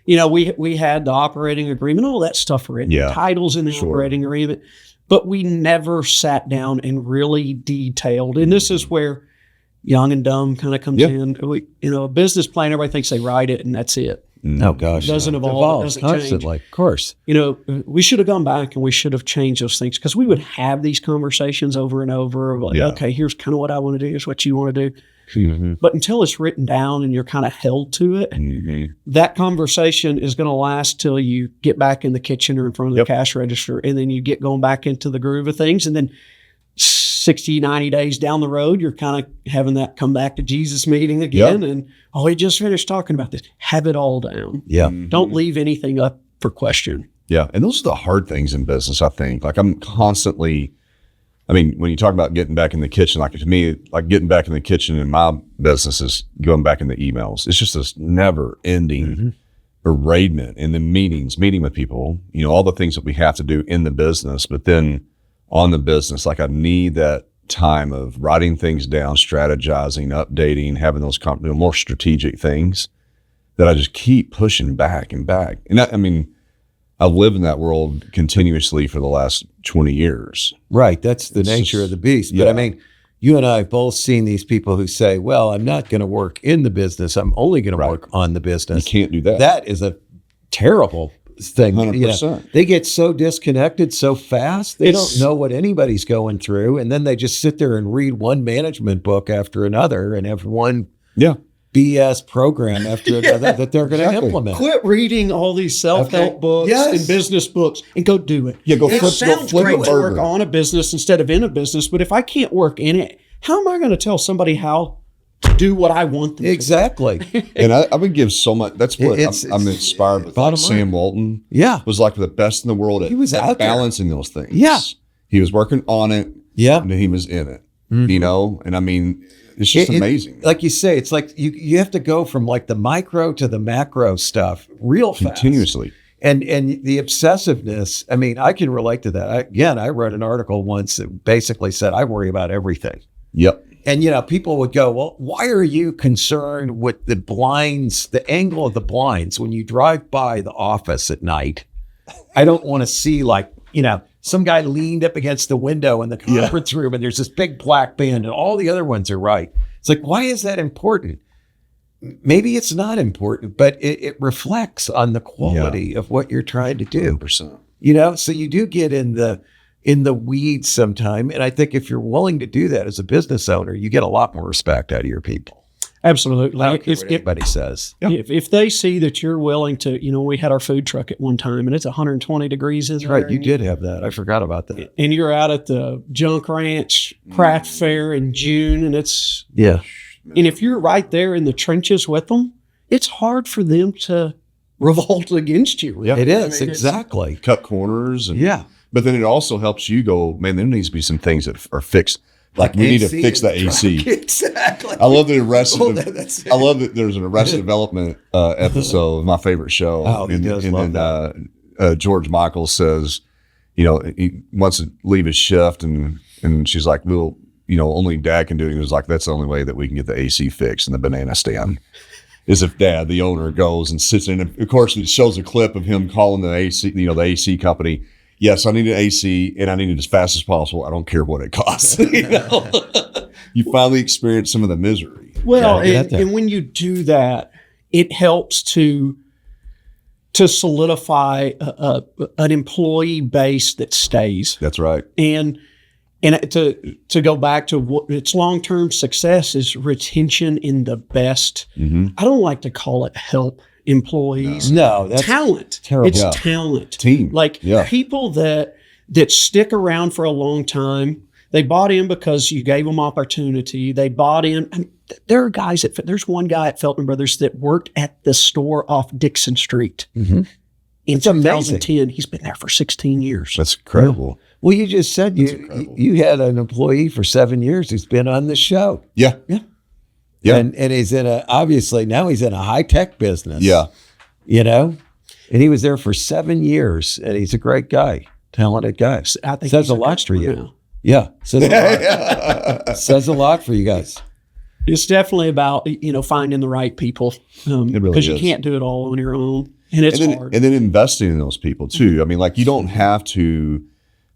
We had the operating agreement, all that stuff written, titles in the operating agreement, but we never sat down and really detailed. And this is where young and dumb kind of comes in. A business plan, everybody thinks they write it and that's it. Oh gosh. It doesn't evolve. It doesn't constantly. Change. Of course. We should have gone back and we should have changed those things because we would have these conversations over and over of like, okay, here's kind of what I want to do. Here's what you want to do. Mm-hmm. But until it's written down and you're kind of held to it, that conversation is going to last till you get back in the kitchen or in front of the cash register. And then you get going back into the groove of things. And then 60, 90 days down the road, you're kind of having that come back to Jesus meeting again. And, we just finished talking about this. Have it all down. Yeah. Don't leave anything up for question. Yeah. And those are the hard things in business, I think. Like I'm constantly, when you talk about getting back in the kitchen, like to me, like getting back in the kitchen in my business is going back in the emails. It's just this never ending beratement in the meeting with people, all the things that we have to do in the business, but then on the business, like I need that time of writing things down, strategizing, updating, having those more strategic things that I just keep pushing back and back. And I've lived in that world continuously for the last 20 years. Right. That's the nature of the beast. But you and I have both seen these people who say, well, I'm not going to work in the business. I'm only going to work on the business. You can't do that. That is a terrible thing. 100%. They get so disconnected so fast. They don't know what anybody's going through. And then they just sit there and read one management book after another and have one BS program after another that they're going to implement. Quit reading all these self-help books and business books and go do it. Yeah, It sounds great to work on a business instead of in a business, but if I can't work in it, how am I going to tell somebody how to do what I want them to do? And I would give so much. That's what I'm inspired with. Like Sam Walton was like the best in the world at balancing those things. Yeah. He was working on it. Yeah. And he was in it, and it's just amazing. Like you say, it's like you have to go from like the micro to the macro stuff real fast. Continuously. And the obsessiveness, I can relate to that. I wrote an article once that basically said, I worry about everything. Yep. And, people would go, well, why are you concerned with the blinds, the angle of the blinds when you drive by the office at night? I don't want to see some guy leaned up against the window in the conference room and there's this big black band and all the other ones are right. It's like, why is that important? Maybe it's not important, but it reflects on the quality of what you're trying to do. 100%. So you do get in the weeds sometime. And I think if you're willing to do that as a business owner, you get a lot more respect out of your people. Absolutely. I don't care what anybody says. If they see that you're willing to, we had our food truck at one time and it's 120 degrees. That's right. You did have that. I forgot about that. And you're out at the Junk Ranch Craft Fair in June and it's, and if you're right there in the trenches with them, it's hard for them to revolt against you. Yeah, it is. Exactly. Cut corners. And, yeah. But then it also helps you go, man, there needs to be some things that are fixed. Like we need to fix the AC. Exactly. I love the I love that there's an Arrested Development episode, my favorite show. Oh, he does love that. George Michael says, he wants to leave his shift, and she's like, well, only Dad can do it. He was like, that's the only way that we can get the AC fixed in the banana stand. Is if Dad, the owner, goes and sits in. Of course, it shows a clip of him calling the AC, the AC company. Yes, I need an AC, and I need it as fast as possible. I don't care what it costs. You finally experience some of the misery. Well, and when you do that, it helps to solidify an employee base that stays. That's right. And to go back to what its long-term success is retention in the best. Mm-hmm. I don't like to call it help employees. No, that's talent. Terrible. It's talent. Team. Like people that stick around for a long time. They bought in because you gave them opportunity. They bought in. And there are guys there's one guy at Feltner Brothers that worked at the store off Dixon Street. Mm-hmm. In 2010, he's been there for 16 years. That's incredible. Yeah. Well, you just said you had an employee for 7 years who's been on the show. Yeah. Yeah. Yeah. And he's obviously now he's in a high-tech business. Yeah. And he was there for 7 years, and he's a great guy, talented guy. I think says a lot for you. Now. Yeah. Says a lot. Says a lot for you guys. It's definitely about, finding the right people. Because you can't do it all on your own. And it's hard. And then investing in those people too. I mean, like you don't have to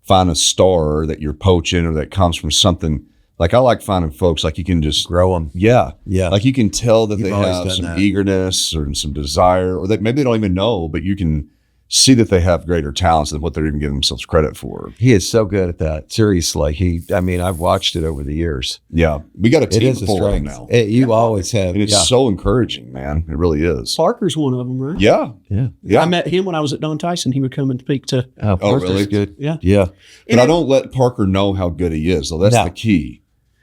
find a star that you're poaching or that comes from something. Like I like finding folks like you can just grow them. Yeah. Yeah. Like you can tell that You've they have some eagerness or some desire, or that maybe they don't even know, but you can see that they have greater talents than what they're even giving themselves credit for. He is so good at that. Seriously. I've watched it over the years. Yeah. We got a team full of them now. You always have. And it's so encouraging, man. It really is. Parker's one of them, right? Yeah. Yeah. I met him when I was at Don Tyson. He would come and speak to. Parker's really? Good. Yeah. Yeah. But I don't let Parker know how good he is, though. That's the key.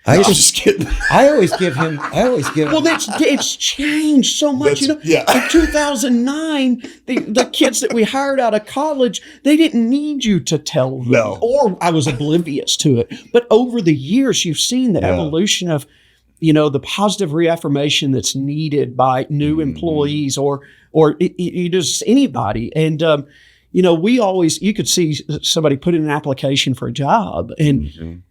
I'm just kidding. I always give him. Well, it's changed so much. In 2009, the kids that we hired out of college, they didn't need you to tell them. No. Or I was oblivious to it. But over the years, you've seen the evolution of, the positive reaffirmation that's needed by new employees or just anybody. And, you could see somebody put in an application for a job and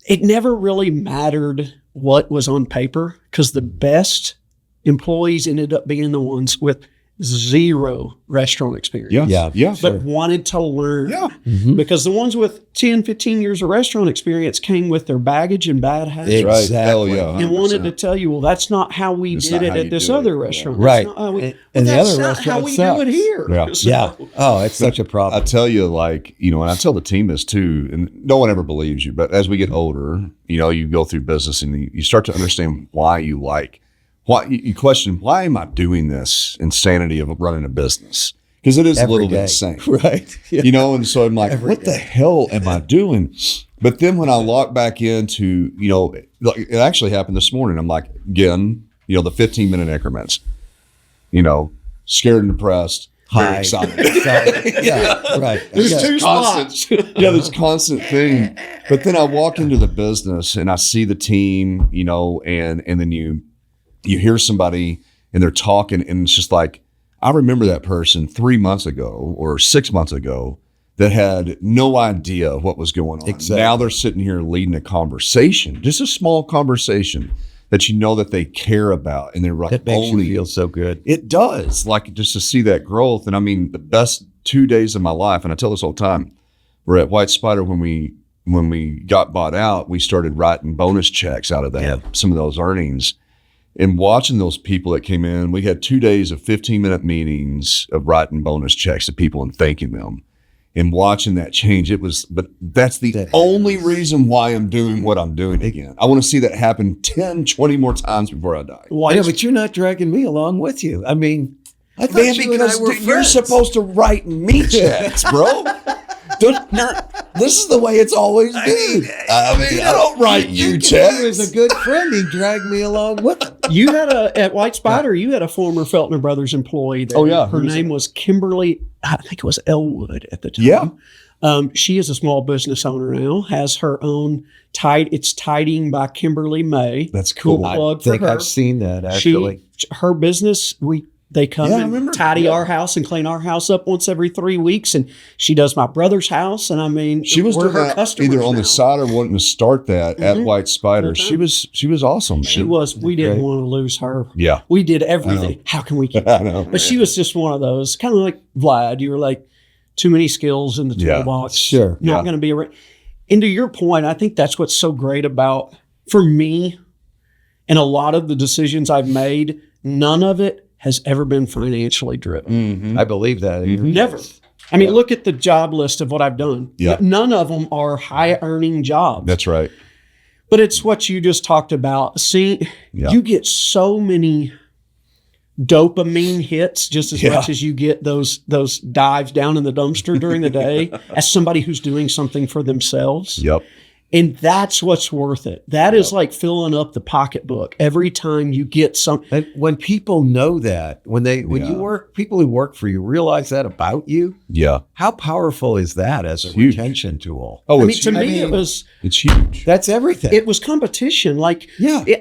it never really mattered what was on paper because the best employees ended up being the ones with zero restaurant experience. Yeah. But wanted to learn. Yeah. Because the ones with 10, 15 years of restaurant experience came with their baggage and bad habits. Exactly. Hell yeah. 100%. And wanted to tell you, well, that's not how we did it at this other restaurant. Right. And the other restaurant how we do it here. Yeah. So, Oh, it's such a problem. I tell you, and I tell the team this too, and no one ever believes you, but as we get older, you go through business and you start to understand why you question, why am I doing this insanity of running a business? Because it is a little bit insane. Right. Yeah. And so I'm like, what the hell am I doing? But then when I log back into, it actually happened this morning. I'm like, again, the 15-minute increments, scared and depressed, very excited. Yeah, right. There's two spots. This constant thing. But then I walk into the business and I see the team, and then you hear somebody and they're talking and it's just like, I remember that person 3 months ago or 6 months ago that had no idea what was going on. Exactly. Now they're sitting here leading a conversation, just a small conversation that that they care about. And they're like, that makes you feel so good. It does. Like just to see that growth. And I mean, the best 2 days of my life, and I tell this all the time, we're at White Spider when we got bought out, we started writing bonus checks out of that, some of those earnings. And watching those people that came in, we had 2 days of 15-minute meetings of writing bonus checks to people and thanking them. And watching that change, but that's the only reason why I'm doing what I'm doing again. I want to see that happen 10, 20 more times before I die. Yeah, but you're not dragging me along with you. I mean, I thought you and I were friends. You're supposed to write me checks, bro. This is the way it's always been. I don't write you checks. He was a good friend. He dragged me along with him. You had at White Spider, you had a former Feltner Brothers employee there. Oh, yeah. Her name was Kimberly, I think it was Elwood at the time. Yeah. She is a small business owner now, has her own it's Tidying by Kimberly May. That's cool. Plug I think for her. I've seen that actually. Her business, they come and tidy our house and clean our house up once every 3 weeks. And she does my brother's house. And I mean, she was doing that either on the side or wanting to start that at White Spider. She was awesome, man. She was. We didn't want to lose her. Yeah. We did everything. How can we keep I know. But she was just one of those, kind of like Vlad. You were like, too many skills in the toolbox. Sure. Not going to be around. And to your point, I think that's what's so great about, for me, and a lot of the decisions I've made, none of it has ever been financially driven. Mm-hmm. I believe that. Never. I mean, look at the job list of what I've done. Yeah. None of them are high earning jobs. That's right. But it's what you just talked about. See, you get so many dopamine hits just as much as you get those dives down in the dumpster during the day as somebody who's doing something for themselves. Yep. And that's what's worth it. That is like filling up the pocketbook every time you get something. And when people know that, when you work, people who work for you realize that about you. Yeah. How powerful is that as a retention tool? Oh, I mean, to me, it's huge. That's everything. It was competition. Like,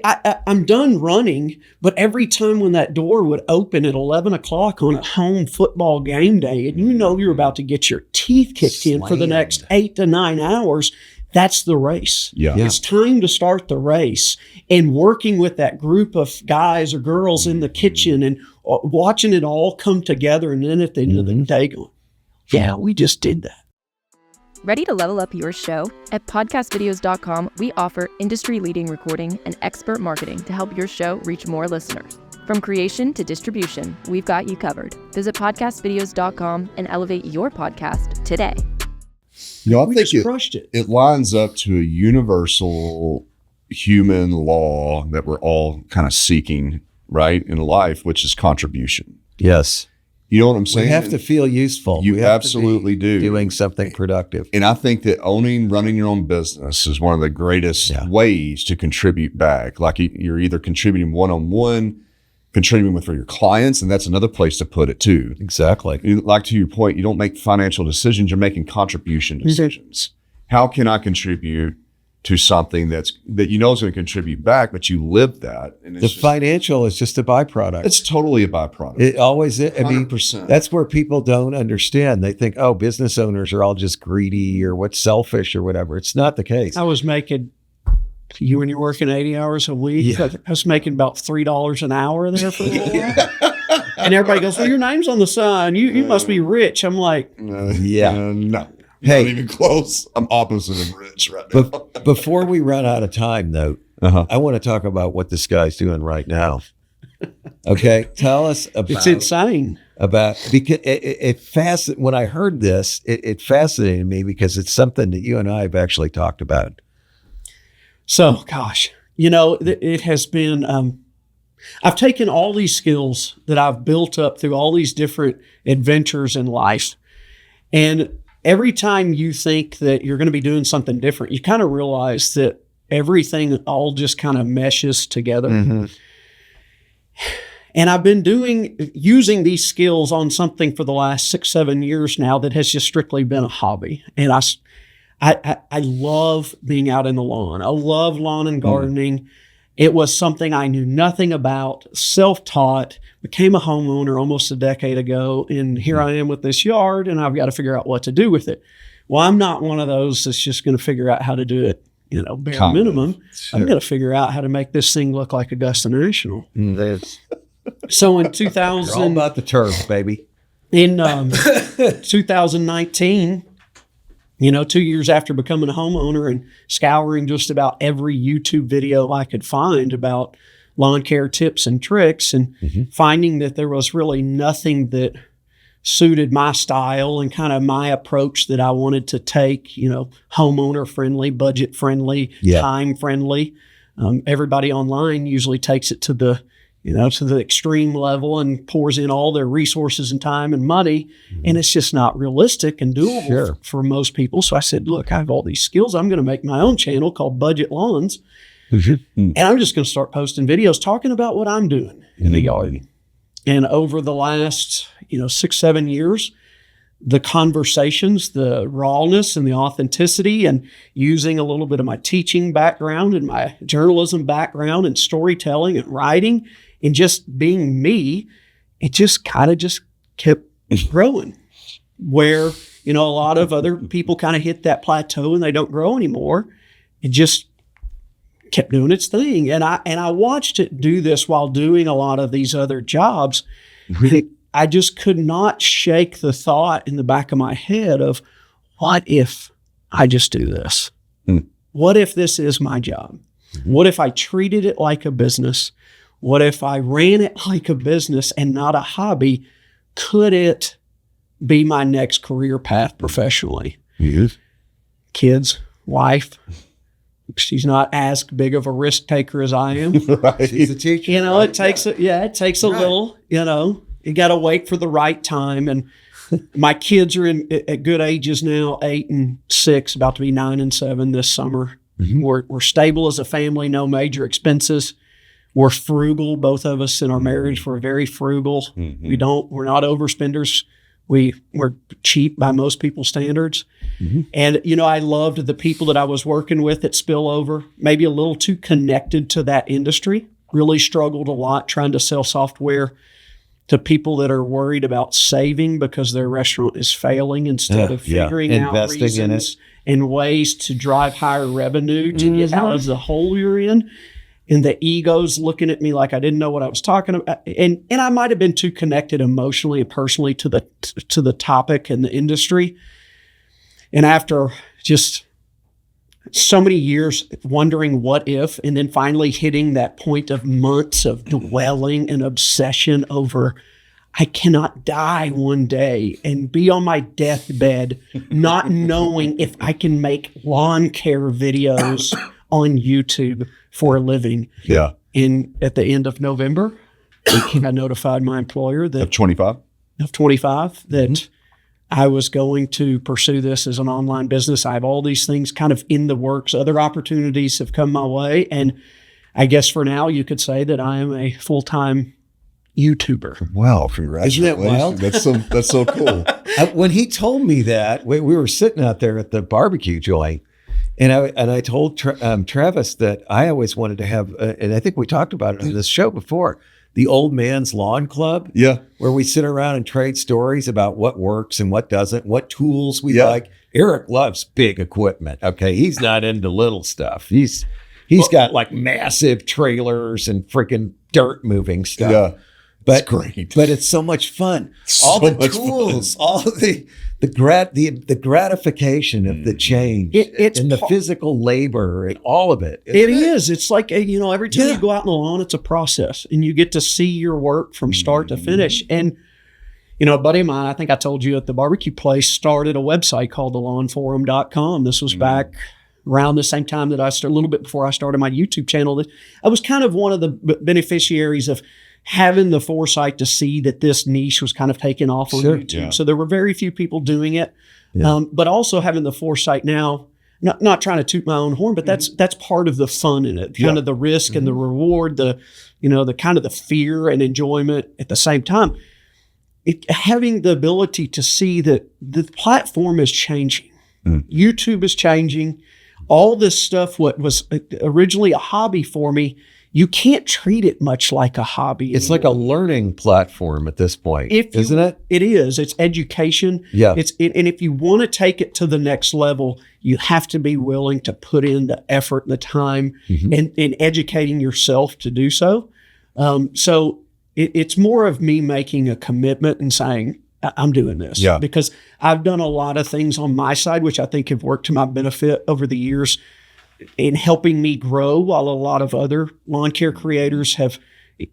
I'm done running, but every time when that door would open at 11 o'clock on a home football game day, and you know you're about to get your teeth kicked in for the next 8 to 9 hours, that's the race. Yeah. It's time to start the race, and working with that group of guys or girls in the kitchen and watching it all come together. And then at the end of the day going, yeah, we just did that. Ready to level up your show? At podcastvideos.com, we offer industry-leading recording and expert marketing to help your show reach more listeners. From creation to distribution, we've got you covered. Visit podcastvideos.com and elevate your podcast today. I think crushed it. It lines up to a universal human law that we're all kind of seeking, right, in life, which is contribution. Yes. You know what I'm saying? We have to feel useful. You absolutely do. Doing something productive. And I think that running your own business is one of the greatest ways to contribute back. Like you're either contributing one-on-one, contributing for your clients, and that's another place to put it too. Exactly. Like to your point, you don't make financial decisions, you're making contribution decisions. How can I contribute to something that you know is going to contribute back, but you live that? And the financial is just a byproduct. It's totally a byproduct. It always is. 100%. That's where people don't understand. They think, oh, business owners are all just greedy or selfish or whatever. It's not the case. I was making, when you're working 80 hours a week, I was making about $3 an hour there for a while. And everybody goes, well, your name's on the sign. You must be rich. I'm like, no. Hey, not even close. I'm opposite of rich right now. Before we run out of time, though, I want to talk about what this guy's doing right now. Okay, tell us about. It's insane. Because when I heard this, it fascinated me because it's something that you and I have actually talked about. So, gosh, it has been. I've taken all these skills that I've built up through all these different adventures in life, and every time you think that you're going to be doing something different, you kind of realize that everything all just kind of meshes together. Mm-hmm. And I've been using these skills on something for the last 6-7 years now that has just strictly been a hobby. And I love being out in the lawn. I love lawn and gardening. Mm. It was something I knew nothing about, self-taught, became a homeowner almost a decade ago. And here I am with this yard, and I've got to figure out what to do with it. Well, I'm not one of those that's just going to figure out how to do it, bare minimum. Sure. I'm going to figure out how to make this thing look like Augusta National. So in 2000, all about the turf, baby. In 2019, 2 years after becoming a homeowner and scouring just about every YouTube video I could find about lawn care tips and tricks, and finding that there was really nothing that suited my style and kind of my approach that I wanted to take, homeowner friendly, budget friendly, time friendly. Everybody online usually takes it to the extreme level and pours in all their resources and time and money. And it's just not realistic and doable for most people. So I said, look, I have all these skills. I'm going to make my own channel called Budget Lawns. And I'm just going to start posting videos talking about what I'm doing in the yard. And over the last, 6-7 years, the conversations, the rawness and the authenticity, and using a little bit of my teaching background and my journalism background and storytelling and writing and just being me, it just kind of just kept growing. Where, a lot of other people kind of hit that plateau and they don't grow anymore. It just kept doing its thing. And I watched it do this while doing a lot of these other jobs. I just could not shake the thought in the back of my head of, what if I just do this? What if this is my job? What if I treated it like a business? What if I ran it like a business and not a hobby? Could it be my next career path professionally? Yes. Kids, wife. She's not as big of a risk taker as I am. Right. She's a teacher. It takes a little, you got to wait for the right time. And my kids are at good ages now, 8 and 6, about to be 9 and 7 this summer. We're stable as a family, no major expenses. We're frugal, both of us in our marriage. We're very frugal. We're not overspenders. We're cheap by most people's standards. And, I loved the people that I was working with at Spillover, maybe a little too connected to that industry, really struggled a lot trying to sell software to people that are worried about saving because their restaurant is failing instead of figuring out investing reasons and ways to drive higher revenue to get out of the hole you're in. And the ego's looking at me like I didn't know what I was talking about. And I might have been too connected emotionally and personally to the topic and the industry. And after just so many years wondering what if, and then finally hitting that point of months of dwelling and obsession over, I cannot die one day and be on my deathbed not knowing if I can make lawn care videos on YouTube for a living. Yeah. At the end of November, I notified my employer that of 25 that I was going to pursue this as an online business. I have all these things kind of in the works. Other opportunities have come my way. And I guess for now, you could say that I am a full-time YouTuber. Wow, congratulations. Isn't that wild? That's so cool. When he told me that, we were sitting out there at the barbecue joint, and I told Travis that I always wanted to have, and I think we talked about it on this show before, the Old Man's Lawn Club. Yeah. Where we sit around and trade stories about what works and what doesn't, what tools we like. Eric loves big equipment. Okay. He's not into little stuff. He's got like massive trailers and freaking dirt moving stuff. Yeah. But great. But it's so much fun. All So the much tools, all the gratification of the change, It's and the physical labor and all of it. It is. It's like, every time you go out in the lawn, it's a process and you get to see your work from start to finish. And, a buddy of mine, I think I told you at the barbecue place, started a website called thelawnforum.com. This was back around the same time that a little bit before I started my YouTube channel. I was kind of one of the beneficiaries of having the foresight to see that this niche was kind of taking off on YouTube. Yeah. So there were very few people doing it, but also having the foresight now, not trying to toot my own horn, but that's part of the fun in it, kind of the risk and the reward, the kind of the fear and enjoyment at the same time. Having the ability to see that the platform is changing. YouTube is changing. All this stuff, what was originally a hobby for me, you can't treat it much like a hobby. It's like a learning platform at this point, isn't it? It is. It's education. Yeah. And if you want to take it to the next level, you have to be willing to put in the effort and the time in educating yourself to do so. So it's more of me making a commitment and saying, I'm doing this. Yeah. Because I've done a lot of things on my side, which I think have worked to my benefit over the years in helping me grow, while a lot of other lawn care creators have,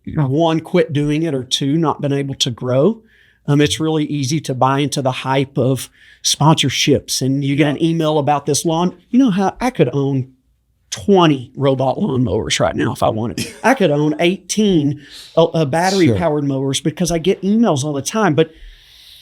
one, quit doing it, or two, not been able to grow. It's really easy to buy into the hype of sponsorships, and you get an email about this lawn. You know how I could own 20 robot lawn mowers right now if I wanted. I could own 18 battery powered mowers because I get emails all the time. But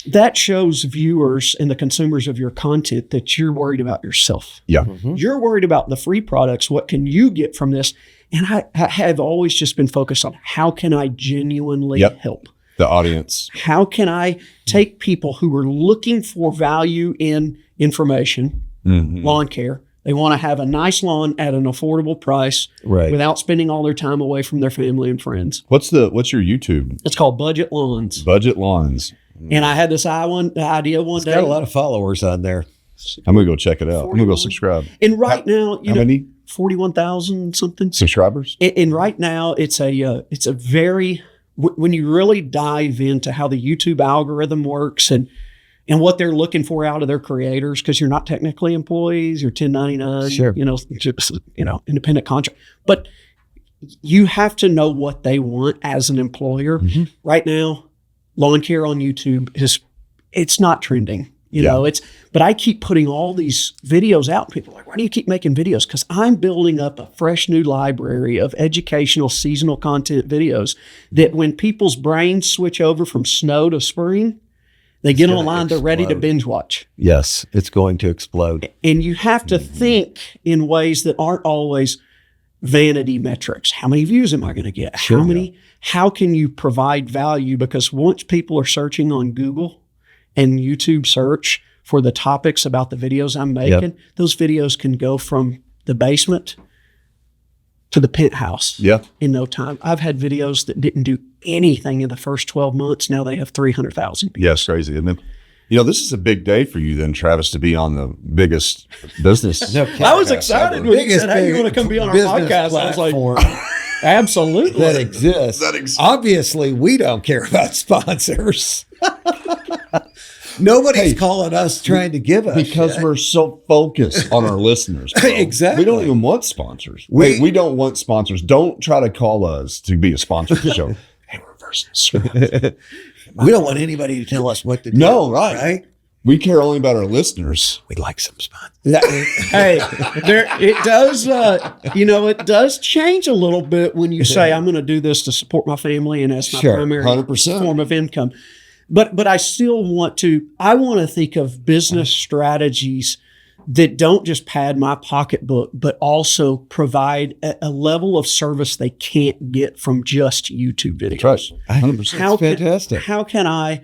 that shows viewers and the consumers of your content that you're worried about yourself. Yeah. You're worried about the free products. What can you get from this? And I have always just been focused on how can I genuinely help the audience? How can I take people who are looking for value in information, lawn care? They want to have a nice lawn at an affordable price without spending all their time away from their family and friends. What's your YouTube? It's called Budget Lawns. Budget Lawns. And I had this idea one day. Got a lot of followers on there. I'm going to go check it out. I'm going to go subscribe. And right now, how many? 41,000 something subscribers. And right now, it's a very, when you really dive into how the YouTube algorithm works and what they're looking for out of their creators, because you're not technically employees, you're 1099, sure. Independent contract, but you have to know what they want as an employer. Right now, lawn care on YouTube it's not trending, but I keep putting all these videos out. People are like, why do you keep making videos? Because I'm building up a fresh new library of educational seasonal content videos that when people's brains switch over from snow to spring, they get online, they're ready to binge watch. Yes, it's going to explode. And you have to think in ways that aren't always vanity metrics. How many views am I going to get? Sure. How can you provide value? Because once people are searching on Google and YouTube search for the topics about the videos I'm making, those videos can go from the basement to the penthouse in no time. I've had videos that didn't do anything in the first 12 months. Now they have 300,000 views. Yes, crazy. And then, this is a big day for you then, Travis, to be on the biggest business. I was excited when you said, hey, you want to come be on our podcast? I was like, absolutely. That exists. Obviously, we don't care about sponsors. Nobody's calling us trying to give us because we're so focused on our listeners. Exactly. We don't even want sponsors. We don't want sponsors. Don't try to call us to be a sponsor of the show. Hey, we're reverse. We don't want anybody to tell us what to do. No, right? We care only about our listeners. We'd like some sponsors. Hey, it does. It does change a little bit when you say I'm going to do this to support my family and that's my primary 100%. form of income. But I still want to think of business strategies that don't just pad my pocketbook, but also provide a level of service they can't get from just YouTube videos. Trust, 100%. That's fantastic. How can I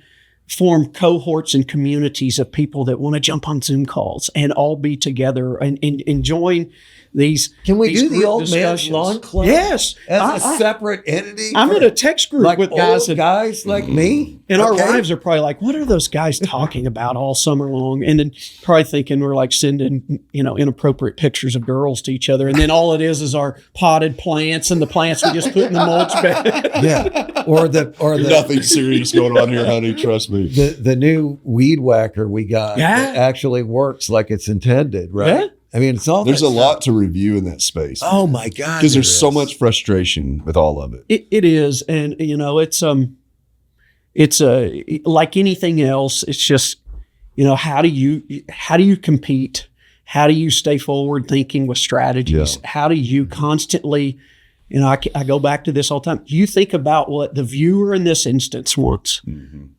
form cohorts and communities of people that want to jump on Zoom calls and all be together and join these? Can we these do the group old man's lawn club? Yes, as a separate entity. I'm in a text group like with guys like me, and our wives are probably like, "What are those guys talking about all summer long?" And then probably thinking we're like sending inappropriate pictures of girls to each other, and then all it is our potted plants and the plants we just put in the mulch bed. Yeah, or the nothing serious going on here, honey. Trust me. The new weed whacker we got actually works like it's intended, right? Yeah. I mean, it's all. There's a lot to review in that space. Oh my God! Because there's so much frustration with all of it. It is, and it's like anything else. It's just how do you compete? How do you stay forward thinking with strategies? Yeah. How do you constantly? I go back to this all the time. You think about what the viewer in this instance wants,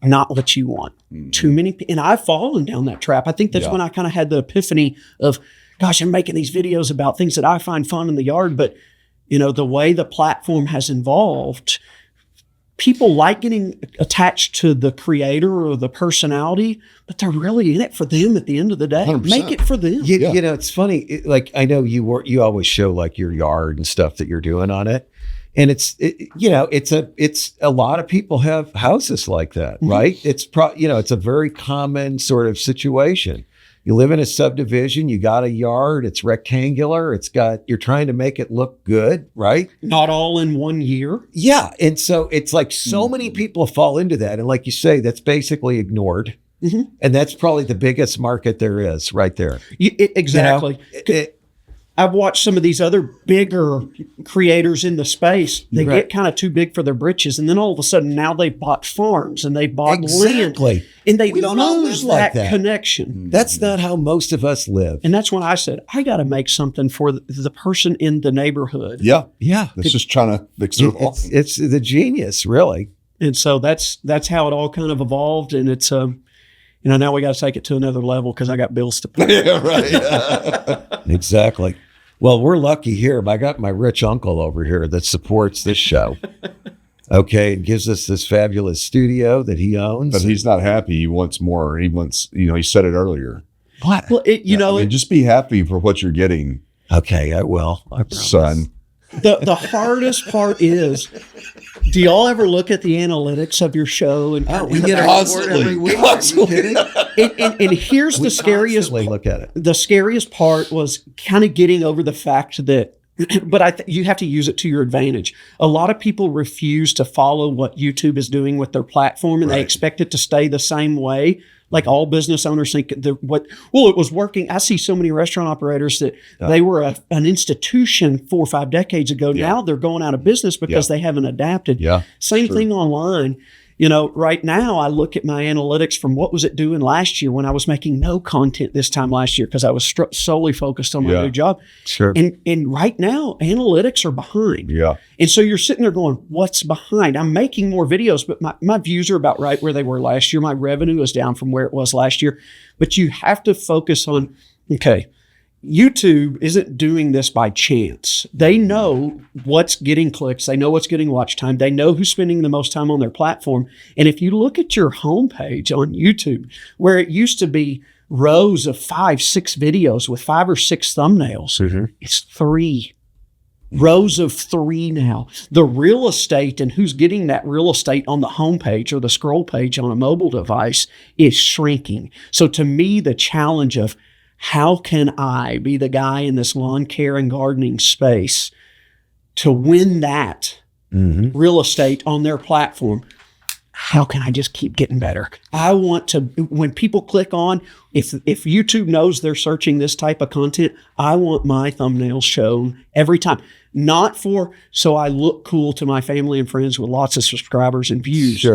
not what you want. Too many, and I've fallen down that trap. I think that's when I kind of had the epiphany of, gosh, I'm making these videos about things that I find fun in the yard, but the way the platform has evolved, people like getting attached to the creator or the personality, but they're really in it for them at the end of the day. 100%. Make it for them. It's funny. Like I know you always show like your yard and stuff that you're doing on it. And it's a lot of people have houses like that, right? It's it's a very common sort of situation. You live in a subdivision, you got a yard, it's rectangular, you're trying to make it look good, right? Not all in one year. Yeah. And so it's like so many people fall into that. And like you say, that's basically ignored. And that's probably the biggest market there is right there. Exactly. I've watched some of these other bigger creators in the space. They get kind of too big for their britches. And then all of a sudden now they bought farms and they bought land. And they lose that connection. That's not how most of us live. And that's when I said, I got to make something for the person in the neighborhood. Yeah. It's just trying to fix it all. It's the genius, really. And so that's how it all kind of evolved. And it's Now we got to take it to another level because I got bills to pay. Yeah, right. Exactly. Well, we're lucky here. I got my rich uncle over here that supports this show. Okay, and gives us this fabulous studio that he owns. But he's not happy. He wants more. He wants, he said it earlier. What? Well, just be happy for what you're getting. Okay, I will. I promise. Son. The hardest part is, do y'all ever look at the analytics of your show? And we get a report every week. Are you kidding? And here's the scariest. Look at it. The scariest part was kind of getting over the fact that, but you have to use it to your advantage. A lot of people refuse to follow what YouTube is doing with their platform, and they expect it to stay the same way. Like all business owners think it was working. I see so many restaurant operators that they were an institution 4 or 5 decades ago. Yeah. Now they're going out of business because they haven't adapted. Yeah. Same thing online. Right now I look at my analytics from what was it doing last year when I was making no content this time last year because I was solely focused on my new job. Sure. And right now analytics are behind. Yeah. And so you're sitting there going, what's behind? I'm making more videos, but my views are about right where they were last year. My revenue is down from where it was last year. But you have to focus on, YouTube isn't doing this by chance. They know what's getting clicks. They know what's getting watch time. They know who's spending the most time on their platform. And if you look at your homepage on YouTube, where it used to be rows of 5, 6 videos with 5 or 6 thumbnails, it's 3. Rows of 3 now. The real estate and who's getting that real estate on the homepage or the scroll page on a mobile device is shrinking. So to me, the challenge of how can I be the guy in this lawn care and gardening space to win that real estate on their platform? How can I just keep getting better? I want to, when people click on, if YouTube knows they're searching this type of content, I want my thumbnails shown every time. Not so I look cool to my family and friends with lots of subscribers and views,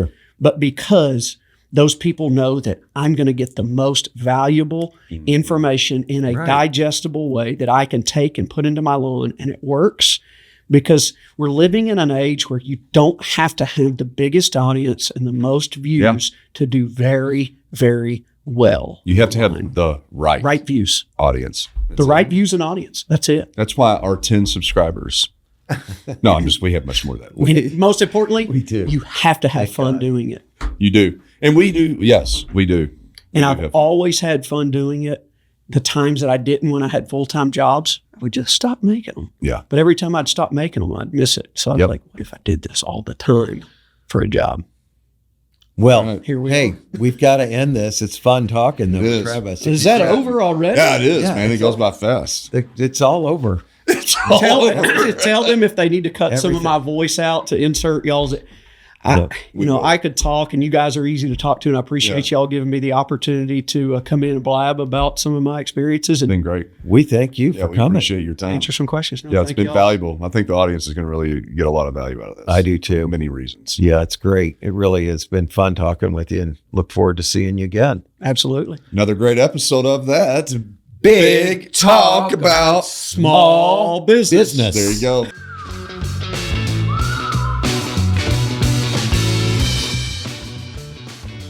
but because those people know that I'm going to get the most valuable information in a digestible way that I can take and put into my lawn, and it works. Because we're living in an age where you don't have to have the biggest audience and the most views to do very, very well. You have to have the right views audience. The right views and audience. That's it. That's why our 10 subscribers. No, we have much more than that. Most importantly, we do. You have to have fun doing it. You do. And we do. Yes, we do. And I've always had fun doing it. The times that I didn't when I had full-time jobs, I would just stop making them. Yeah. But every time I'd stop making them, I'd miss it. So I was like, what if I did this all the time for a job? Well, we've got to end this. It's fun talking though, Travis. Is that over already? Yeah, it is, man. It goes by fast. It's all over. Tell them if they need to cut some of my voice out to insert y'all's. I could talk, and you guys are easy to talk to, and I appreciate y'all giving me the opportunity to come in and blab about some of my experiences. It's been great. We thank you for coming. Appreciate your time. Answer some questions. It's been valuable. I think the audience is going to really get a lot of value out of this. I do too. Many reasons. Yeah, it's great. It really has been fun talking with you, and look forward to seeing you again. Absolutely. Another great episode of that. Big Talk About Small Business. There you go.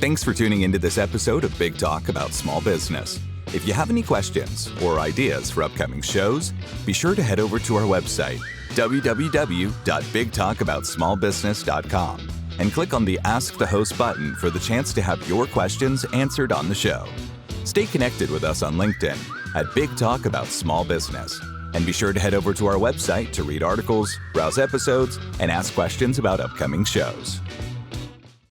Thanks for tuning into this episode of Big Talk About Small Business. If you have any questions or ideas for upcoming shows, be sure to head over to our website, www.bigtalkaboutsmallbusiness.com, and click on the Ask the Host button for the chance to have your questions answered on the show. Stay connected with us on LinkedIn at Big Talk About Small Business. And be sure to head over to our website to read articles, browse episodes, and ask questions about upcoming shows.